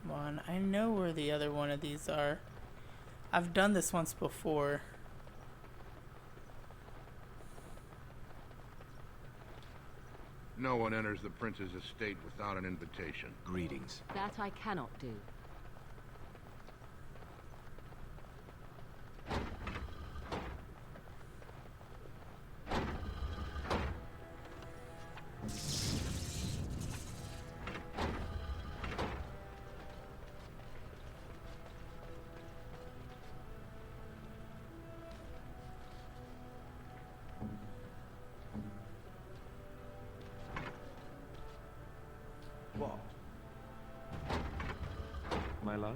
Come on, I know where the other one of these are. I've done this once before. No one enters the prince's estate without an invitation. Greetings. That I cannot do. What? My love?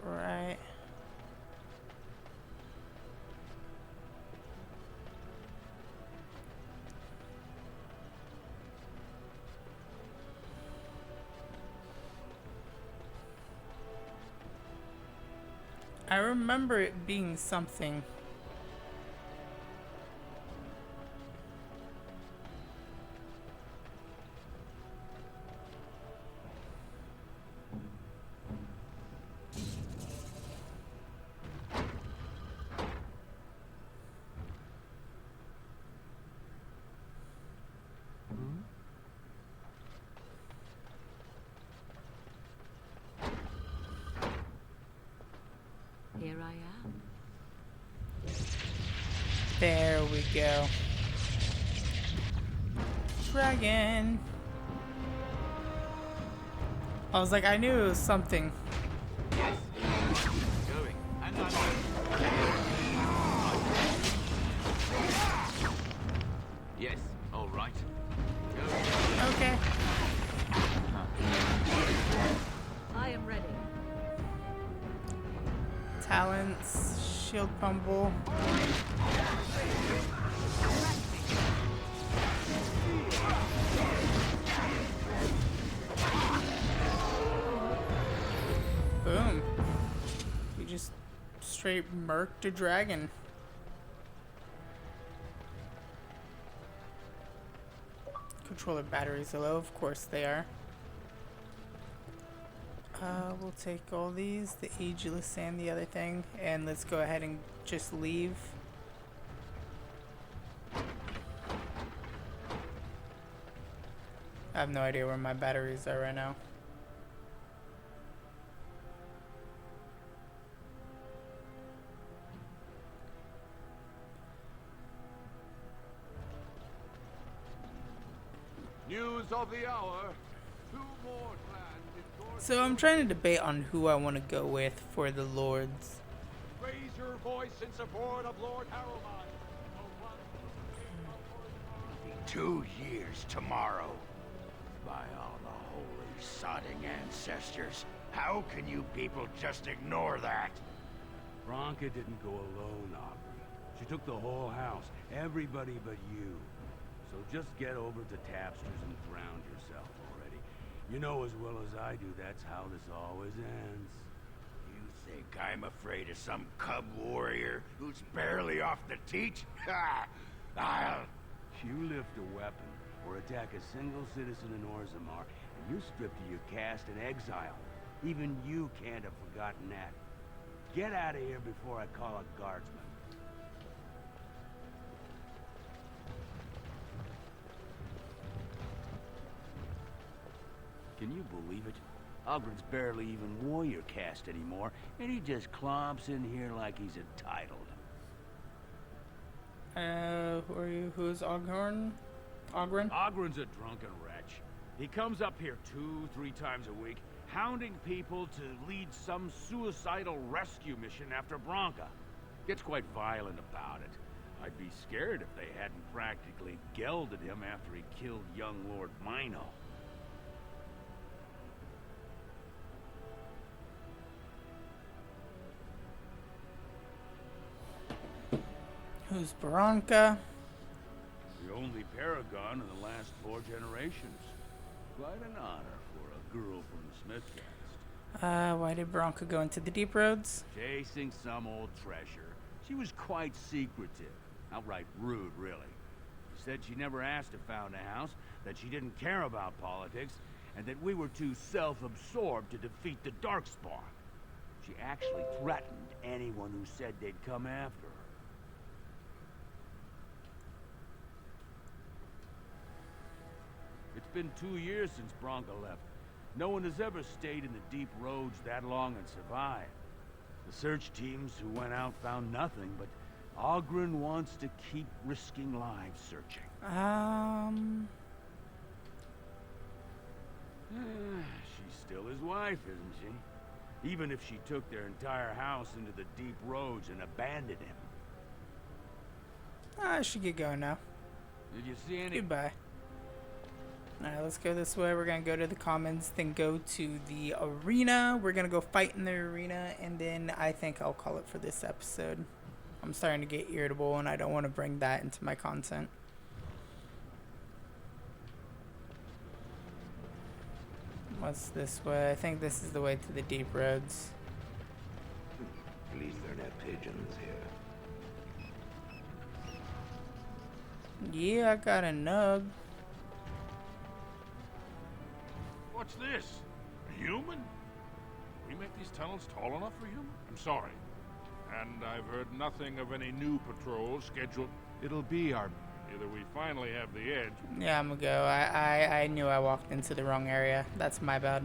Right. I remember it being something. Here I am. There we go. Dragon. I was like, I knew it was something. Going. And yes, all right. Okay. I am ready. Talents, shield pummel. Boom. We just straight murked a dragon. Controller batteries are low, of course they are. We'll take all these, the Ageless and the other thing, and let's go ahead and just leave. I have no idea where my batteries are right now. News of the hour. 2 more clans in Dorset. So I'm trying to debate on who I want to go with for the Lords. Raise your voice in support of Lord Harrowmont. 2 years tomorrow. By all the holy sodding ancestors, how can you people just ignore that? Bronca didn't go alone, Aubrey. She took the whole house, everybody but you. So just get over to Tapster's and drown yourself already. You know as well as I do that's how this always ends. You think I'm afraid of some cub warrior who's barely off the teat? Ha! You lift a weapon or attack a single citizen in Orzammar, and you're stripped of your caste and exiled. Even you can't have forgotten that. Get out of here before I call a guardsman. Can you believe it? Ogren's barely even warrior caste anymore, and he just clomps in here like he's entitled. Who are you? Who's Ogren? Ogren? Ogren's a drunken wretch. He comes up here 2-3 times a week, hounding people to lead some suicidal rescue mission after Branca. Gets quite violent about it. I'd be scared if they hadn't practically gelded him after he killed young Lord Mino. Who's Branca? The only paragon in the last 4 generations. Quite an honor for a girl from the Smith caste. Why did Branca go into the deep roads? Chasing some old treasure. She was quite secretive. Outright rude, really. She said she never asked to found a house, that she didn't care about politics, and that we were too self-absorbed to defeat the Darkspawn. She actually threatened anyone who said they'd come after her. It's been 2 years since Branca left. No one has ever stayed in the deep roads that long and survived. The search teams who went out found nothing, but Ogren wants to keep risking lives searching. She's still his wife, isn't she? Even if she took their entire house into the deep roads and abandoned him. I should get going now. Did you see any? Goodbye. Alright, let's go this way. We're gonna go to the commons, then go to the arena. We're gonna go fight in the arena, and then I think I'll call it for this episode. I'm starting to get irritable, and I don't want to bring that into my content. What's this way? I think this is the way to the deep roads. At least there are no pigeons here. Yeah, I got a nug. What's this? A human? We make these tunnels tall enough for human? I'm sorry. And I've heard nothing of any new patrols scheduled. It'll be our... Either we finally have the edge... Yeah, I'm gonna go. I knew I walked into the wrong area. That's my bad.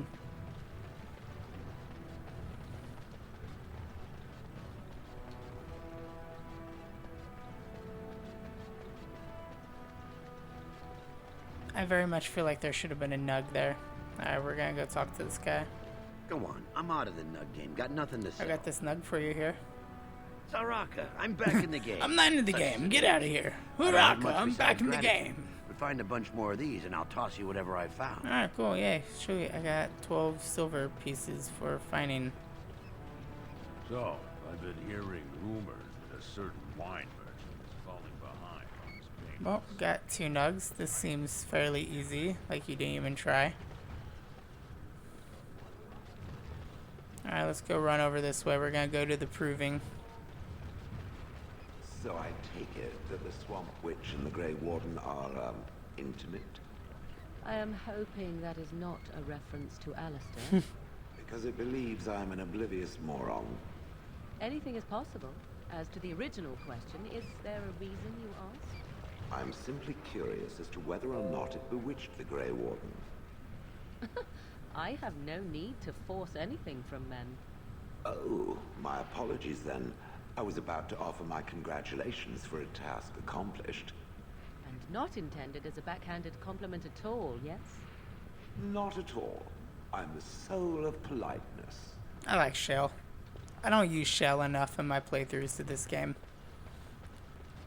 I very much feel like there should have been a nug there. Alright, we're gonna go talk to this guy. Go on, I'm out of the nug game. Got nothing to say. I got this nug for you here. Saraka, I'm back in the game. I'm not in the game. Get out of here. Hurraka, I'm back in the game. But find a bunch more of these, and I'll toss you whatever I found. Alright, cool. Yeah, sure. I got 12 silver pieces for finding. So, I've been hearing rumors that a certain wine merchant is falling behind on his payments. Well, got 2 nugs. This seems fairly easy, like you didn't even try. Alright, let's go run over this way. We're gonna go to the proving. So I take it that the Swamp Witch and the Grey Warden are, intimate? I am hoping that is not a reference to Alistar. Because it believes I'm an oblivious moron. Anything is possible. As to the original question, is there a reason you ask? I'm simply curious as to whether or not it bewitched the Grey Warden. I have no need to force anything from men. Oh, my apologies then. I was about to offer my congratulations for a task accomplished. And not intended as a backhanded compliment at all, yes? Not at all. I'm the soul of politeness. I like Shale. I don't use Shale enough in my playthroughs to this game.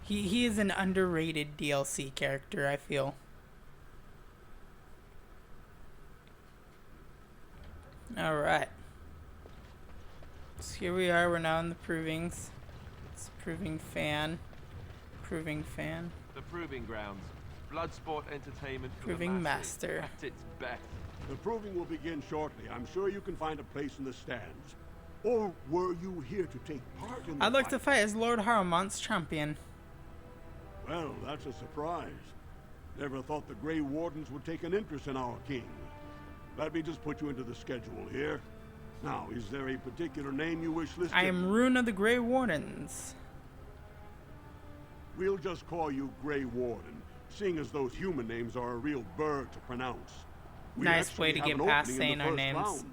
He is an underrated DLC character, I feel. Alright. So here we are, we're now in the provings. It's proving fan. Proving fan. The proving grounds. Bloodsport entertainment for Proving the masses master. at its best. The proving will begin shortly. I'm sure you can find a place in the stands. Or were you here to take part in the I'd like fight? to fight as Lord Haramont's champion. Well, that's a surprise. Never thought the Grey Wardens would take an interest in our king. Let me just put you into the schedule here. Now, is there a particular name you wish listed? I am Rune of the Grey Wardens. We'll just call you Grey Warden, seeing as those human names are a real burr to pronounce. We nice way to get past saying our names. Round.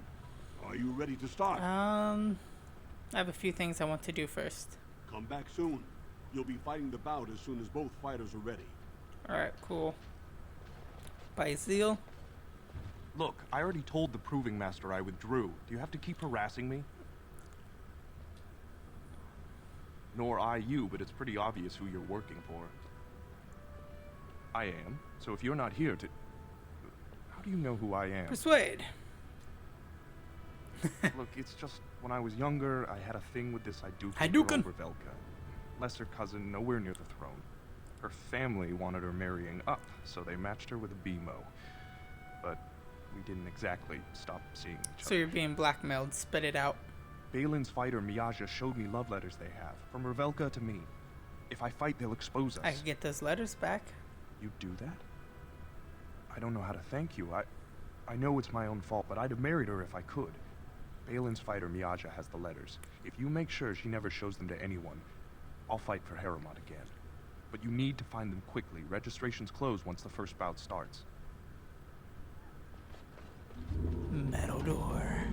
Are you ready to start? I have a few things I want to do first. Come back soon. You'll be fighting the bout as soon as both fighters are ready. Alright, cool. By Zeal. Look, I already told the Proving Master I withdrew. Do you have to keep harassing me? Nor I you, but it's pretty obvious who you're working for. I am, so if you're not here to... How do you know who I am? Persuade. Look, it's just, when I was younger, I had a thing with this Hadouken girl, Revelka. Lesser cousin, nowhere near the throne. Her family wanted her marrying up, so they matched her with a BMO. But we didn't exactly stop seeing each other. So you're being blackmailed. Spit it out. Balin's fighter, Miaja, showed me love letters they have, from Revelka to me. If I fight, they'll expose us. I can get those letters back. You'd do that? I don't know how to thank you. I know it's my own fault, but I'd have married her if I could. Balin's fighter, Miaja, has the letters. If you make sure she never shows them to anyone, I'll fight for Harriman again. But you need to find them quickly. Registrations close once the first bout starts. Metal door.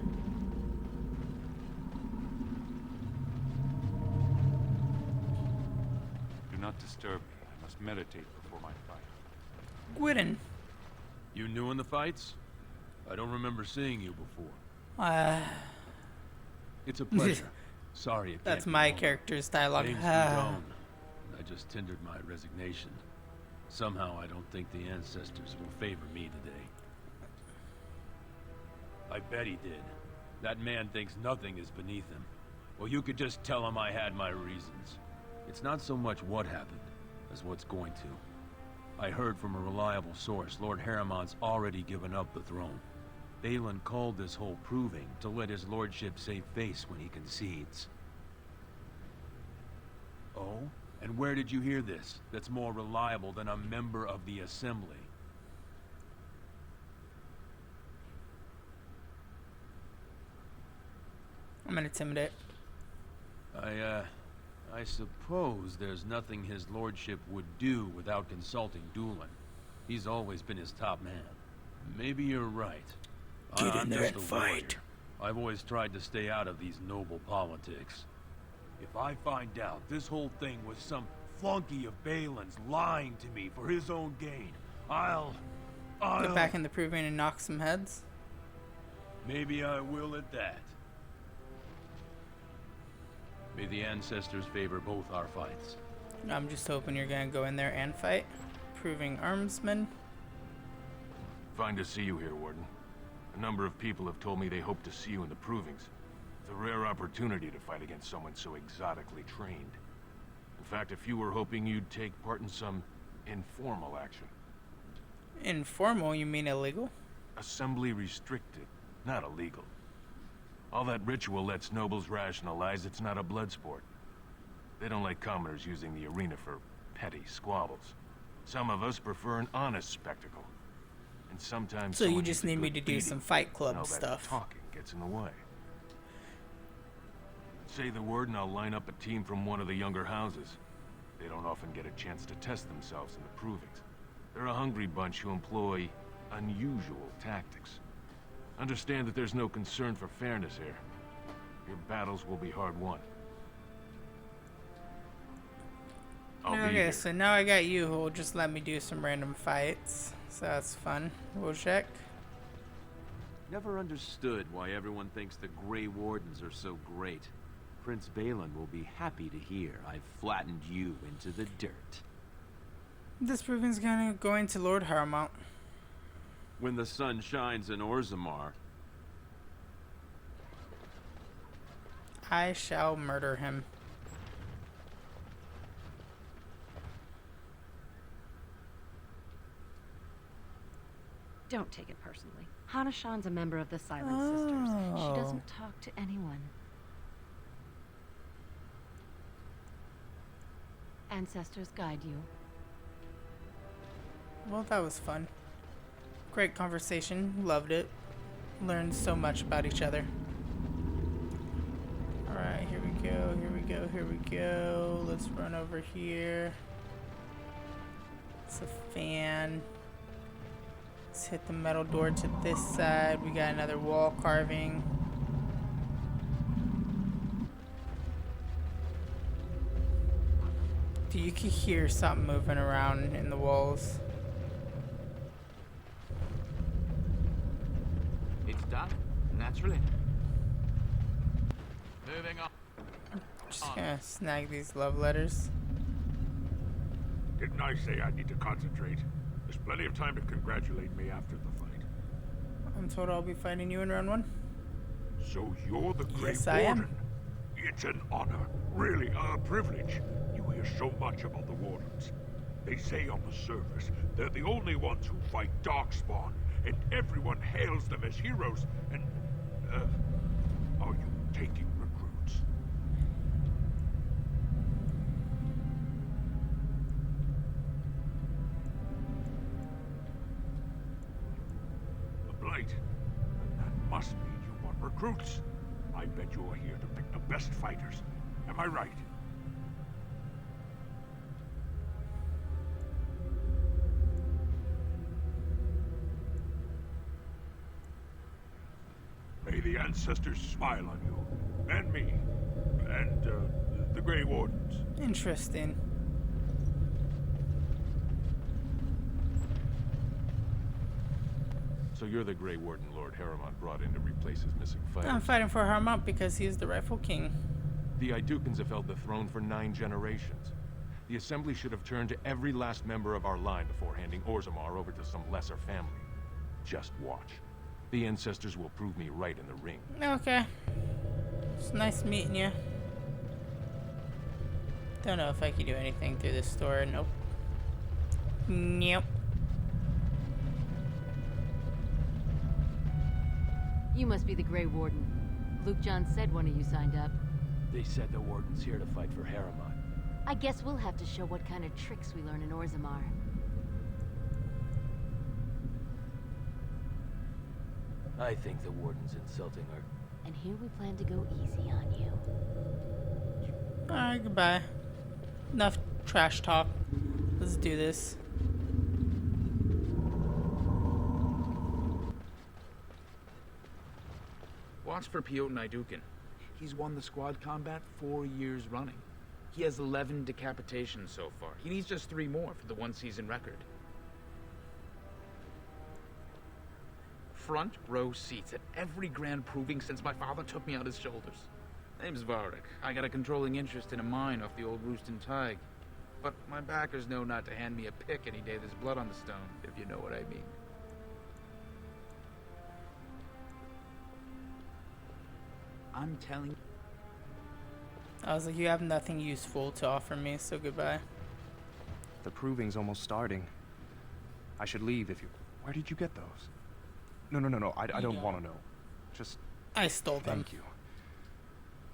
Do not disturb me. I must meditate before my fight. Gwydden. You new in the fights? I don't remember seeing you before. It's a pleasure. Sorry it That's my character's dialogue. I just tendered my resignation. Somehow I don't think the ancestors will favor me today. I bet he did. That man thinks nothing is beneath him. Well, you could just tell him I had my reasons. It's not so much what happened as what's going to. I heard from a reliable source Lord Harriman's already given up the throne. Balin called this whole proving to let his lordship save face when he concedes. Oh? And where did you hear this that's more reliable than a member of the Assembly? I'm gonna intimidate. I suppose there's nothing his lordship would do without consulting Doolin. He's always been his top man. Maybe you're right. Get in there and fight. I've always tried to stay out of these noble politics. If I find out this whole thing was some flunky of Balin's lying to me for his own gain, I'll get back in the proving and knock some heads. Maybe I will at that. May the ancestors favor both our fights. I'm just hoping you're gonna go in there and fight. Proving armsman. Fine to see you here, Warden. A number of people have told me they hope to see you in the provings. It's a rare opportunity to fight against someone so exotically trained. In fact, a few were hoping you'd take part in some informal action. Informal? You mean illegal? Assembly restricted, not illegal. All that ritual lets nobles rationalize it's not a blood sport. They don't like commoners using the arena for petty squabbles. Some of us prefer an honest spectacle. And sometimes so you just need me to do some Fight Club stuff. Talking gets in the way. Say the word and I'll line up a team from one of the younger houses. They don't often get a chance to test themselves in the provings. They're a hungry bunch who employ unusual tactics. Understand that there's no concern for fairness here. Your battles will be hard won. Okay, so now I got you who will just let me do some random fights. So that's fun. We'll check. Never understood why everyone thinks the Grey Wardens are so great. Prince Balin will be happy to hear I've flattened you into the dirt. This proving's gonna go into Lord Harriman. When the sun shines in Orzammar, I shall murder him. Don't take it personally. Hana-shan's a member of the Silent Sisters. She doesn't talk to anyone. Ancestors guide you. Well, that was fun. Great conversation. Loved it. Learned so much about each other. Alright, here we go, here we go, here we go. Let's run over here. It's a fan. Let's hit the metal door to this side. We got another wall carving. You can hear something moving around in the walls. It's done, naturally. Moving on. Just gonna snag these love letters. Didn't I say I need to concentrate? There's plenty of time to congratulate me after the fight. I'm told I'll be fighting you in round 1. So you're the Great Yes, Warden? I am. It's an honor, really a privilege. You hear so much about the Wardens. They say on the surface they're the only ones who fight Darkspawn, and everyone hails them as heroes. And, are you taking recruits? The Blight. That must mean you want recruits. I bet you're here to pick the best fighters. Am I right? May the ancestors smile on you, and me, and, the Grey Wardens. Interesting. So you're the Grey Warden Lord Harrimont brought in to replace his missing fighter. I'm fighting for Harrimont because he is the rightful king. The Idukans have held the throne for 9 generations. The Assembly should have turned to every last member of our line before handing Orzammar over to some lesser family. Just watch. The ancestors will prove me right in the ring. Okay. It's nice meeting you. Don't know if I can do anything through this door. Nope. Nope. You must be the Grey Warden. Luke John said one of you signed up. They said the Warden's here to fight for Harrimont. I guess we'll have to show what kind of tricks we learn in Orzammar. I think the Warden's insulting our... And here we plan to go easy on you. Alright, goodbye. Enough trash talk. Let's do this. Watch for Piotr Idukin. He's won the squad combat 4 years running. He has 11 decapitations so far. He needs just 3 more for the 1-season record. Front row seats at every grand proving since my father took me on his shoulders. Name's Varric. I got a controlling interest in a mine off the old Roostin Tig. But my backers know not to hand me a pick any day there's blood on the stone, if you know what I mean. I'm telling you. I was like, you have nothing useful to offer me, so goodbye. The proving's almost starting. I should leave if you... Where did you get those? No. I don't want to know. Just... I stole them. Thank you.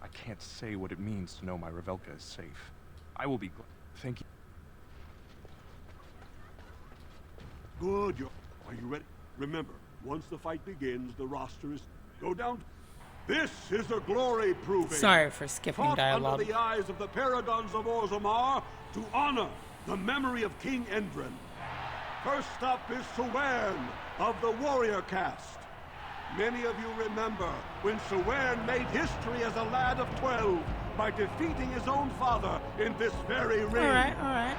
I can't say what it means to know my Revelka is safe. I will be glad. Thank you. Good. Are you ready? Remember, once the fight begins, the roster is... Go down... This is a glory proving. Sorry for skipping dialogue. Under the eyes of the paragons of Orzammar to honor the memory of King Endrin. First up is Sewern of the Warrior Caste. Many of you remember when Sewern made history as a lad of 12 by defeating his own father in this very ring. All right.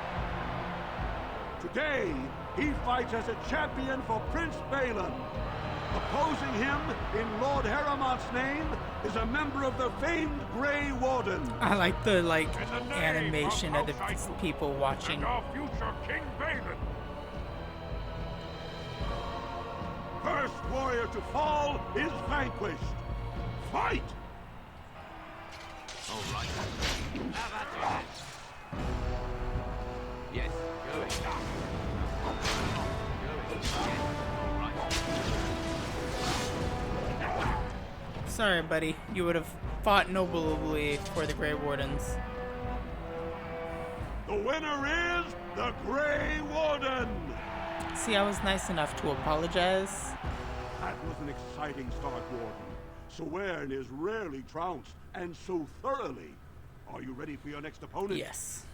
Today, he fights as a champion for Prince Balin. Opposing him, in Lord Harrimont's name, is a member of the famed Grey Warden. I like the animation of the people watching. And our future King Balin. First warrior to fall is vanquished. Fight! All right. How about this? Yes, going. Sorry, buddy. You would have fought nobly for the Grey Wardens. The winner is the Grey Warden! See, I was nice enough to apologize. That was an exciting start, Warden. Sawern is rarely trounced, and so thoroughly. Are you ready for your next opponent? Yes.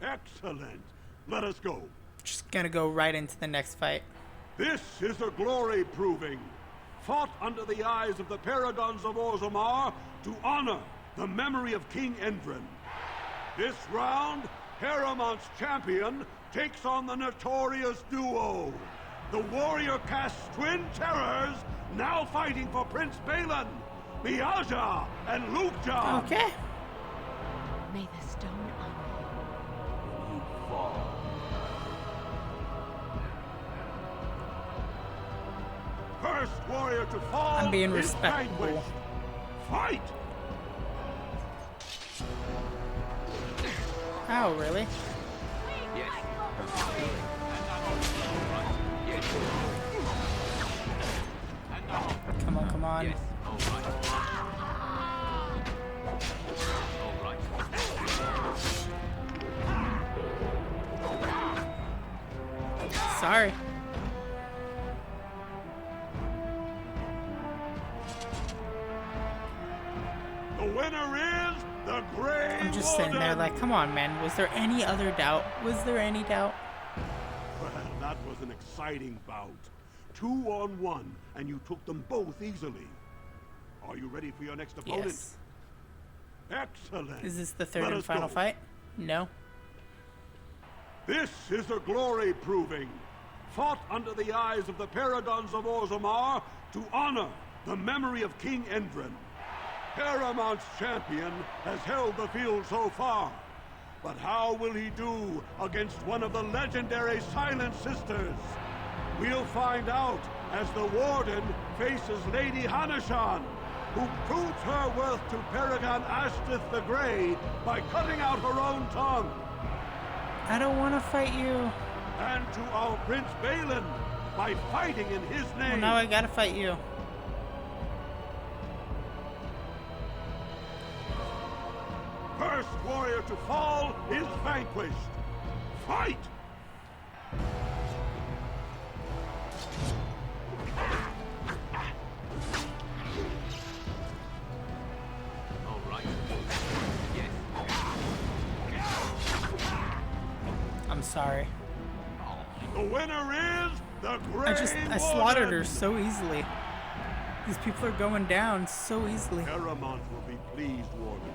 Excellent. Let us go. Just gonna go right into the next fight. This is a glory proving, fought under the eyes of the paragons of Orzammar to honor the memory of King Endren. This round, Haramont's champion takes on the notorious duo, the warrior caste twin terrors, now fighting for Prince Balin, Miaja and Lukjan. Okay. May the stone honor You fall. First warrior to fall. I'm being is respectful. vanquished. Fight! Oh, really? Yes. Come on, come on. Yes. All right. Sorry. The winner is the Grey I'm just sitting there like, come on, man. Was there any other doubt? Was there any doubt? Well, that was an exciting bout. 2-on-1, and you took them both easily. Are you ready for your next opponent? Yes. Excellent. Is this the third Let and us final go. fight? No. This is a glory proving, fought under the eyes of the paragons of Orzammar to honor the memory of King Endren. Haramont's champion has held the field so far, but how will he do against one of the legendary Silent Sisters? We'll find out as the Warden faces Lady Hanashan, who proves her worth to Paragon Ashtith the Grey by cutting out her own tongue. I don't want to fight you. And to our Prince Balin by fighting in his name. Well, now I gotta fight you. First warrior to fall is vanquished. Fight! All right. Yes. I'm sorry. The winner is the Grey I slaughtered her so easily. These people are going down so easily. Haramont will be pleased, Warden.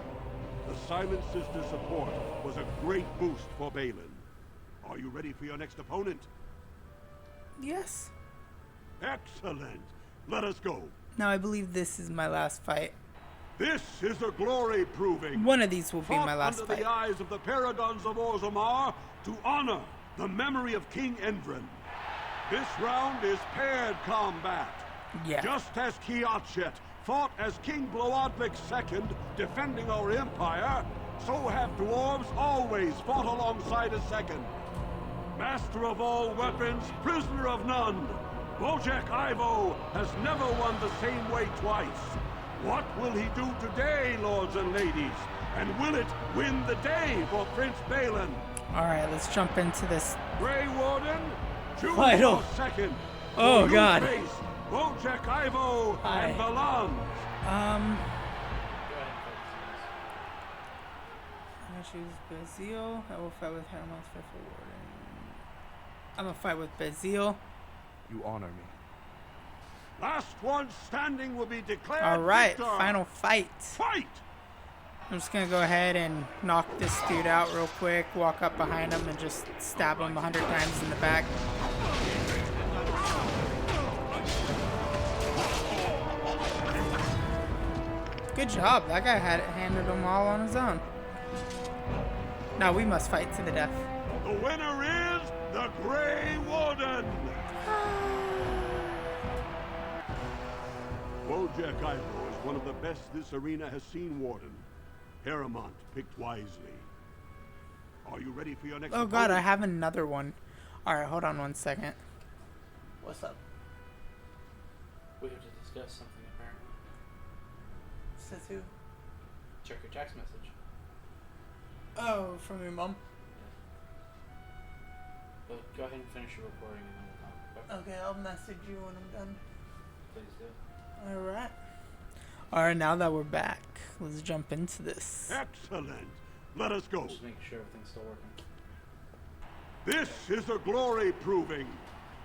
The Silent Sister's support was a great boost for Balin. Are you ready for your next opponent? Yes. Excellent. Let us go. Now I believe this is my last fight. This is a glory proving. One of these will be my last under fight. the eyes of the paragons of Orzammar to honor the memory of King Endren. This round is paired combat. Yeah. Just as Kiatchet fought as King Bloodwick II, defending our empire, so have dwarves always fought alongside a second. Master of all weapons, prisoner of none, Wojek Ivo has never won the same way twice. What will he do today, lords and ladies? And will it win the day for Prince Balin? Alright, let's jump into this. Grey Warden, June Final. 2nd. Oh, For you God. face Wojek Ivo and Balan. I choose Bazil. I will fight with Haramont's faithful Warden. I'm gonna fight with Bazil. You honor me. Last one standing will be declared Alright, victor. final fight. Fight! I'm just gonna go ahead and knock this dude out real quick, walk up behind him and just stab him 100 times in the back. Good job, that guy handled them all on his own. Now we must fight to the death. The winner is the Grey Warden. Wojek Ivo is one of the best this arena has seen, Warden. Haramont picked wisely. Are you ready for your next Oh god, opponent? I have another one. Alright, hold on one second. What's up? We have to discuss something apparently. Says who? Check your text message. Oh, from your mom? But go ahead and finish your recording and then we'll come. Okay, I'll message you when I'm done. Please do. Alright. Alright, now that we're back, let's jump into this. Excellent. Let us go. Just make sure everything's still working. This is a glory proving,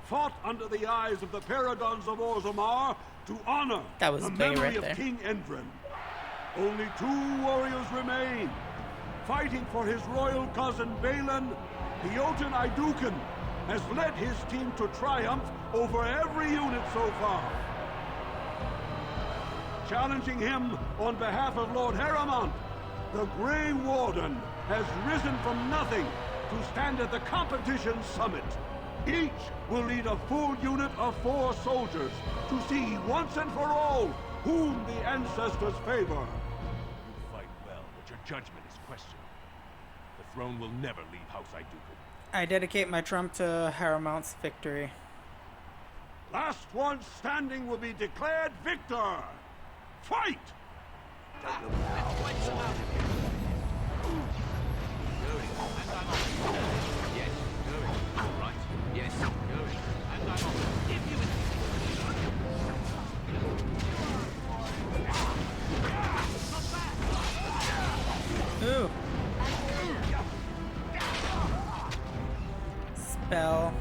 fought under the eyes of the paragons of Orzammar to honor the memory of King Endren. Only 2 warriors remain. Fighting for his royal cousin Balin, the Jotun Iduken has led his team to triumph over every unit so far. Challenging him on behalf of Lord Harrowmont, the Grey Warden has risen from nothing to stand at the competition summit. Each will lead a full unit of 4 soldiers to see once and for all whom the ancestors favor. You fight well, but your judgment is questionable. The throne will never leave House Iduken. I dedicate my trump to Harrowmont's victory. Last one standing will be declared victor. Fight! Ooh. Spell.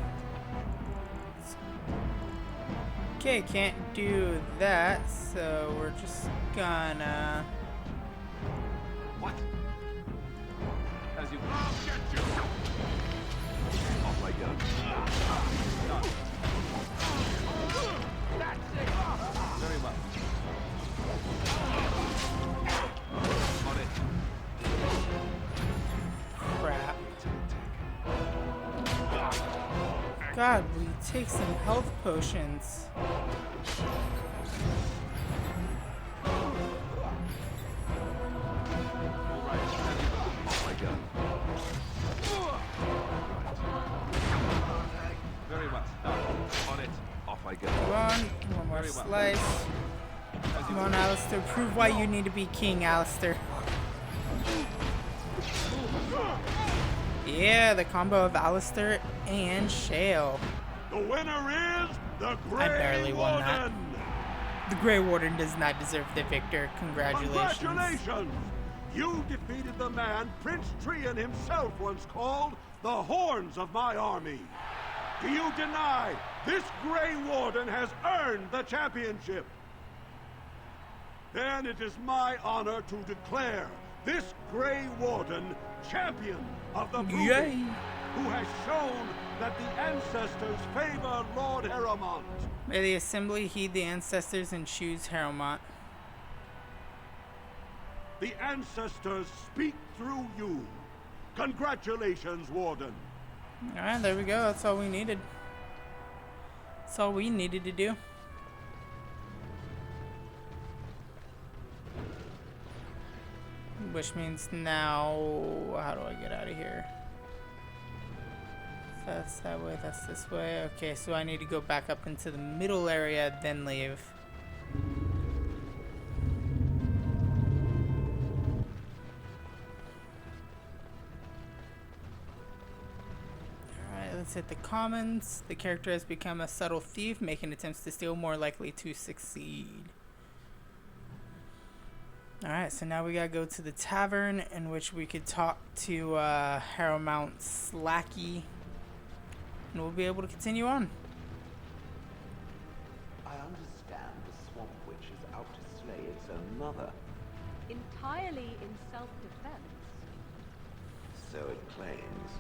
Okay, can't do that, so we're just gonna... What? As you... I'll get you! Off I go. Done. That's it! Very well. On it. Crap. God, we take some health potions. Very well. On it. Off I go. Come on, one more slice. Come on, Alistar. Prove why you need to be king, Alistar. Yeah, the combo of Alistar and Shale. The winner is the Grey I barely won Warden. that. The Grey Warden does not deserve the victor. Congratulations. Congratulations! You defeated the man Prince Trian himself once called the Horns of my army. Do you deny this Grey Warden has earned the championship? Then it is my honor to declare this Grey Warden champion of the movie, who has shown that the ancestors favor Lord Harrowmont. May the assembly heed the ancestors and choose Harrowmont. The ancestors speak through you. Congratulations, Warden. Alright, there we go. That's all we needed. That's all we needed to do. Which means now, how do I get out of here? That's that way, that's this way. Okay, so I need to go back up into the middle area, then leave. Alright, let's hit the commons. The character has become a subtle thief, making attempts to steal more likely to succeed. Alright, so now we gotta go to the tavern in which we could talk to Harrowmont's lackey. And we'll be able to continue on. I understand the Swamp Witch is out to slay its own mother. Entirely in self-defense. So it claims.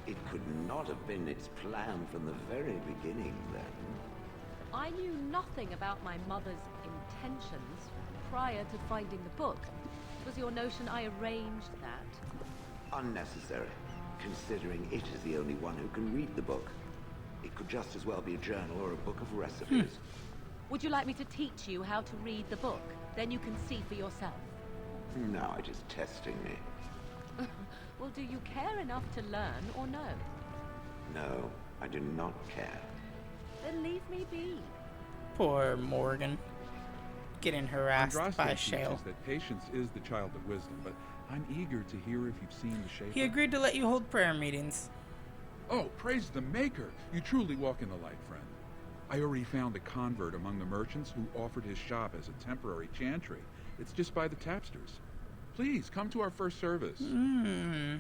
It could not have been its plan from the very beginning, then. I knew nothing about my mother's intentions prior to finding the book. Was your notion I arranged that? Unnecessary, considering it is the only one who can read the book. It could just as well be a journal or a book of recipes. Would you like me to teach you how to read the book? Then you can see for yourself. Now it is testing me. Well, do you care enough to learn or no? No, I do not care. Then leave me be. Poor Morgan. Getting harassed by Shale. Teaches that patience is the child of wisdom, but I'm eager to hear if you've seen the shape. He agreed to let you hold prayer meetings. Oh, praise the Maker! You truly walk in the light, friend. I already found a convert among the merchants who offered his shop as a temporary chantry. It's just by the tapsters. Please, come to our first service. Hey,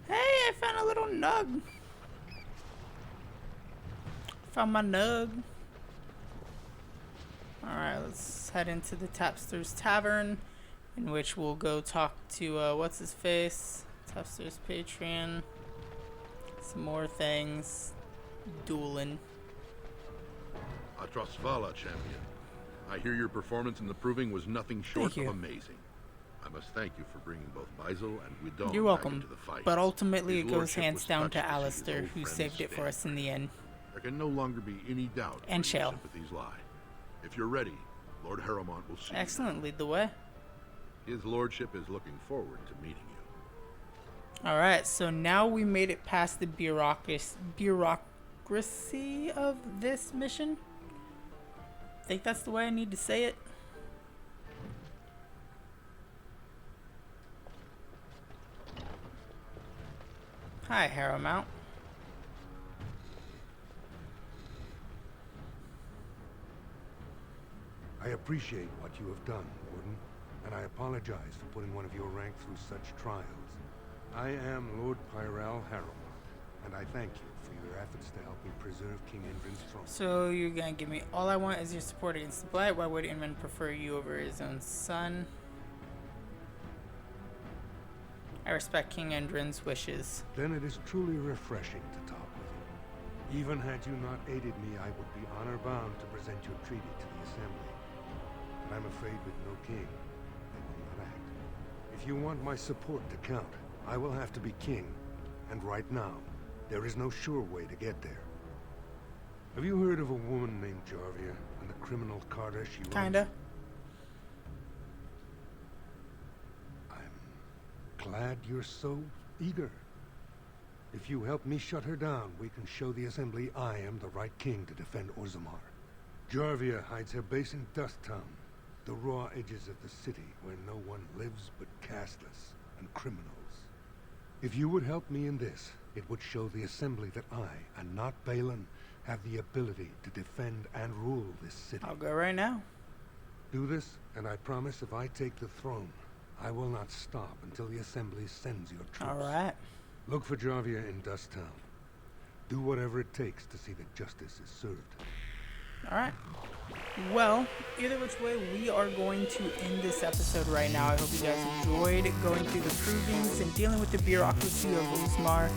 I found a little nug. Found my nug. Alright, let's head into the Tapster's Tavern, in which we'll go talk to, what's his face? Tapster's Patreon. Some more things. Dueling. Atrasvala, champion. I hear your performance in the proving was nothing short of amazing. I must thank you for bringing both Beisel and Guidon You're welcome, back into the fight. but ultimately His it goes lordship hands was down to touched see his Alistar, old who friends saved it for stand. us in the end. There can no longer be any doubt And where your Shale. sympathies lie. If you're ready, Lord Harrowmont will see Excellent, lead the way. you. His lordship is looking forward to meeting you. Alright, so now we made it past the bureaucracy of this mission. I think that's the way I need to say it. Hi, Harrowmont. I appreciate what you have done, Warden, and I apologize for putting one of your rank through such trials. I am Lord Pyral Harrowmont, and I thank you for your efforts to help me preserve King Indrin's throne. So you're gonna give me all I want is your support against the Blight. Why would Indrin prefer you over his own son? I respect King Indrin's wishes. Then it is truly refreshing to talk with you. Even had you not aided me, I would be honor-bound to present your treaty to the Assembly. But I'm afraid with no king, they will not act. If you want my support to count, I will have to be king. And right now, there is no sure way to get there. Have you heard of a woman named Jarvia and the criminal Carter she runs? Kinda. Glad you're so eager. If you help me shut her down, we can show the Assembly I am the right king to defend Orzammar. Jarvia hides her base in Dust Town, the raw edges of the city where no one lives but casteless and criminals. If you would help me in this, it would show the Assembly that I, and not Balin, have the ability to defend and rule this city. I'll go right now. Do this, and I promise if I take the throne, I will not stop until the Assembly sends your troops. Alright. Look for Jarvia in Dust Town. Do whatever it takes to see that justice is served. Alright. Well, either which way, we are going to end this episode right now. I hope you guys enjoyed going through the provings and dealing with the bureaucracy of Orzammar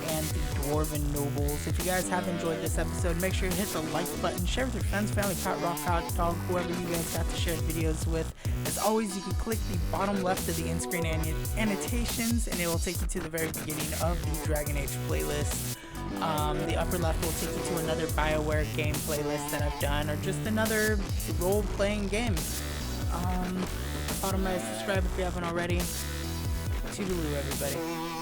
and the Dwarven nobles. If you guys have enjoyed this episode, make sure you hit the like button, share with your friends, family, pet, rock, hot dog, whoever you guys got to share videos with. As always, you can click the bottom left of the in-screen annotations, and it will take you to the very beginning of the Dragon Age playlist. The upper left will take you to another BioWare game playlist that I've done, or just another role-playing game. Bottom right, subscribe if you haven't already. Toodaloo, everybody.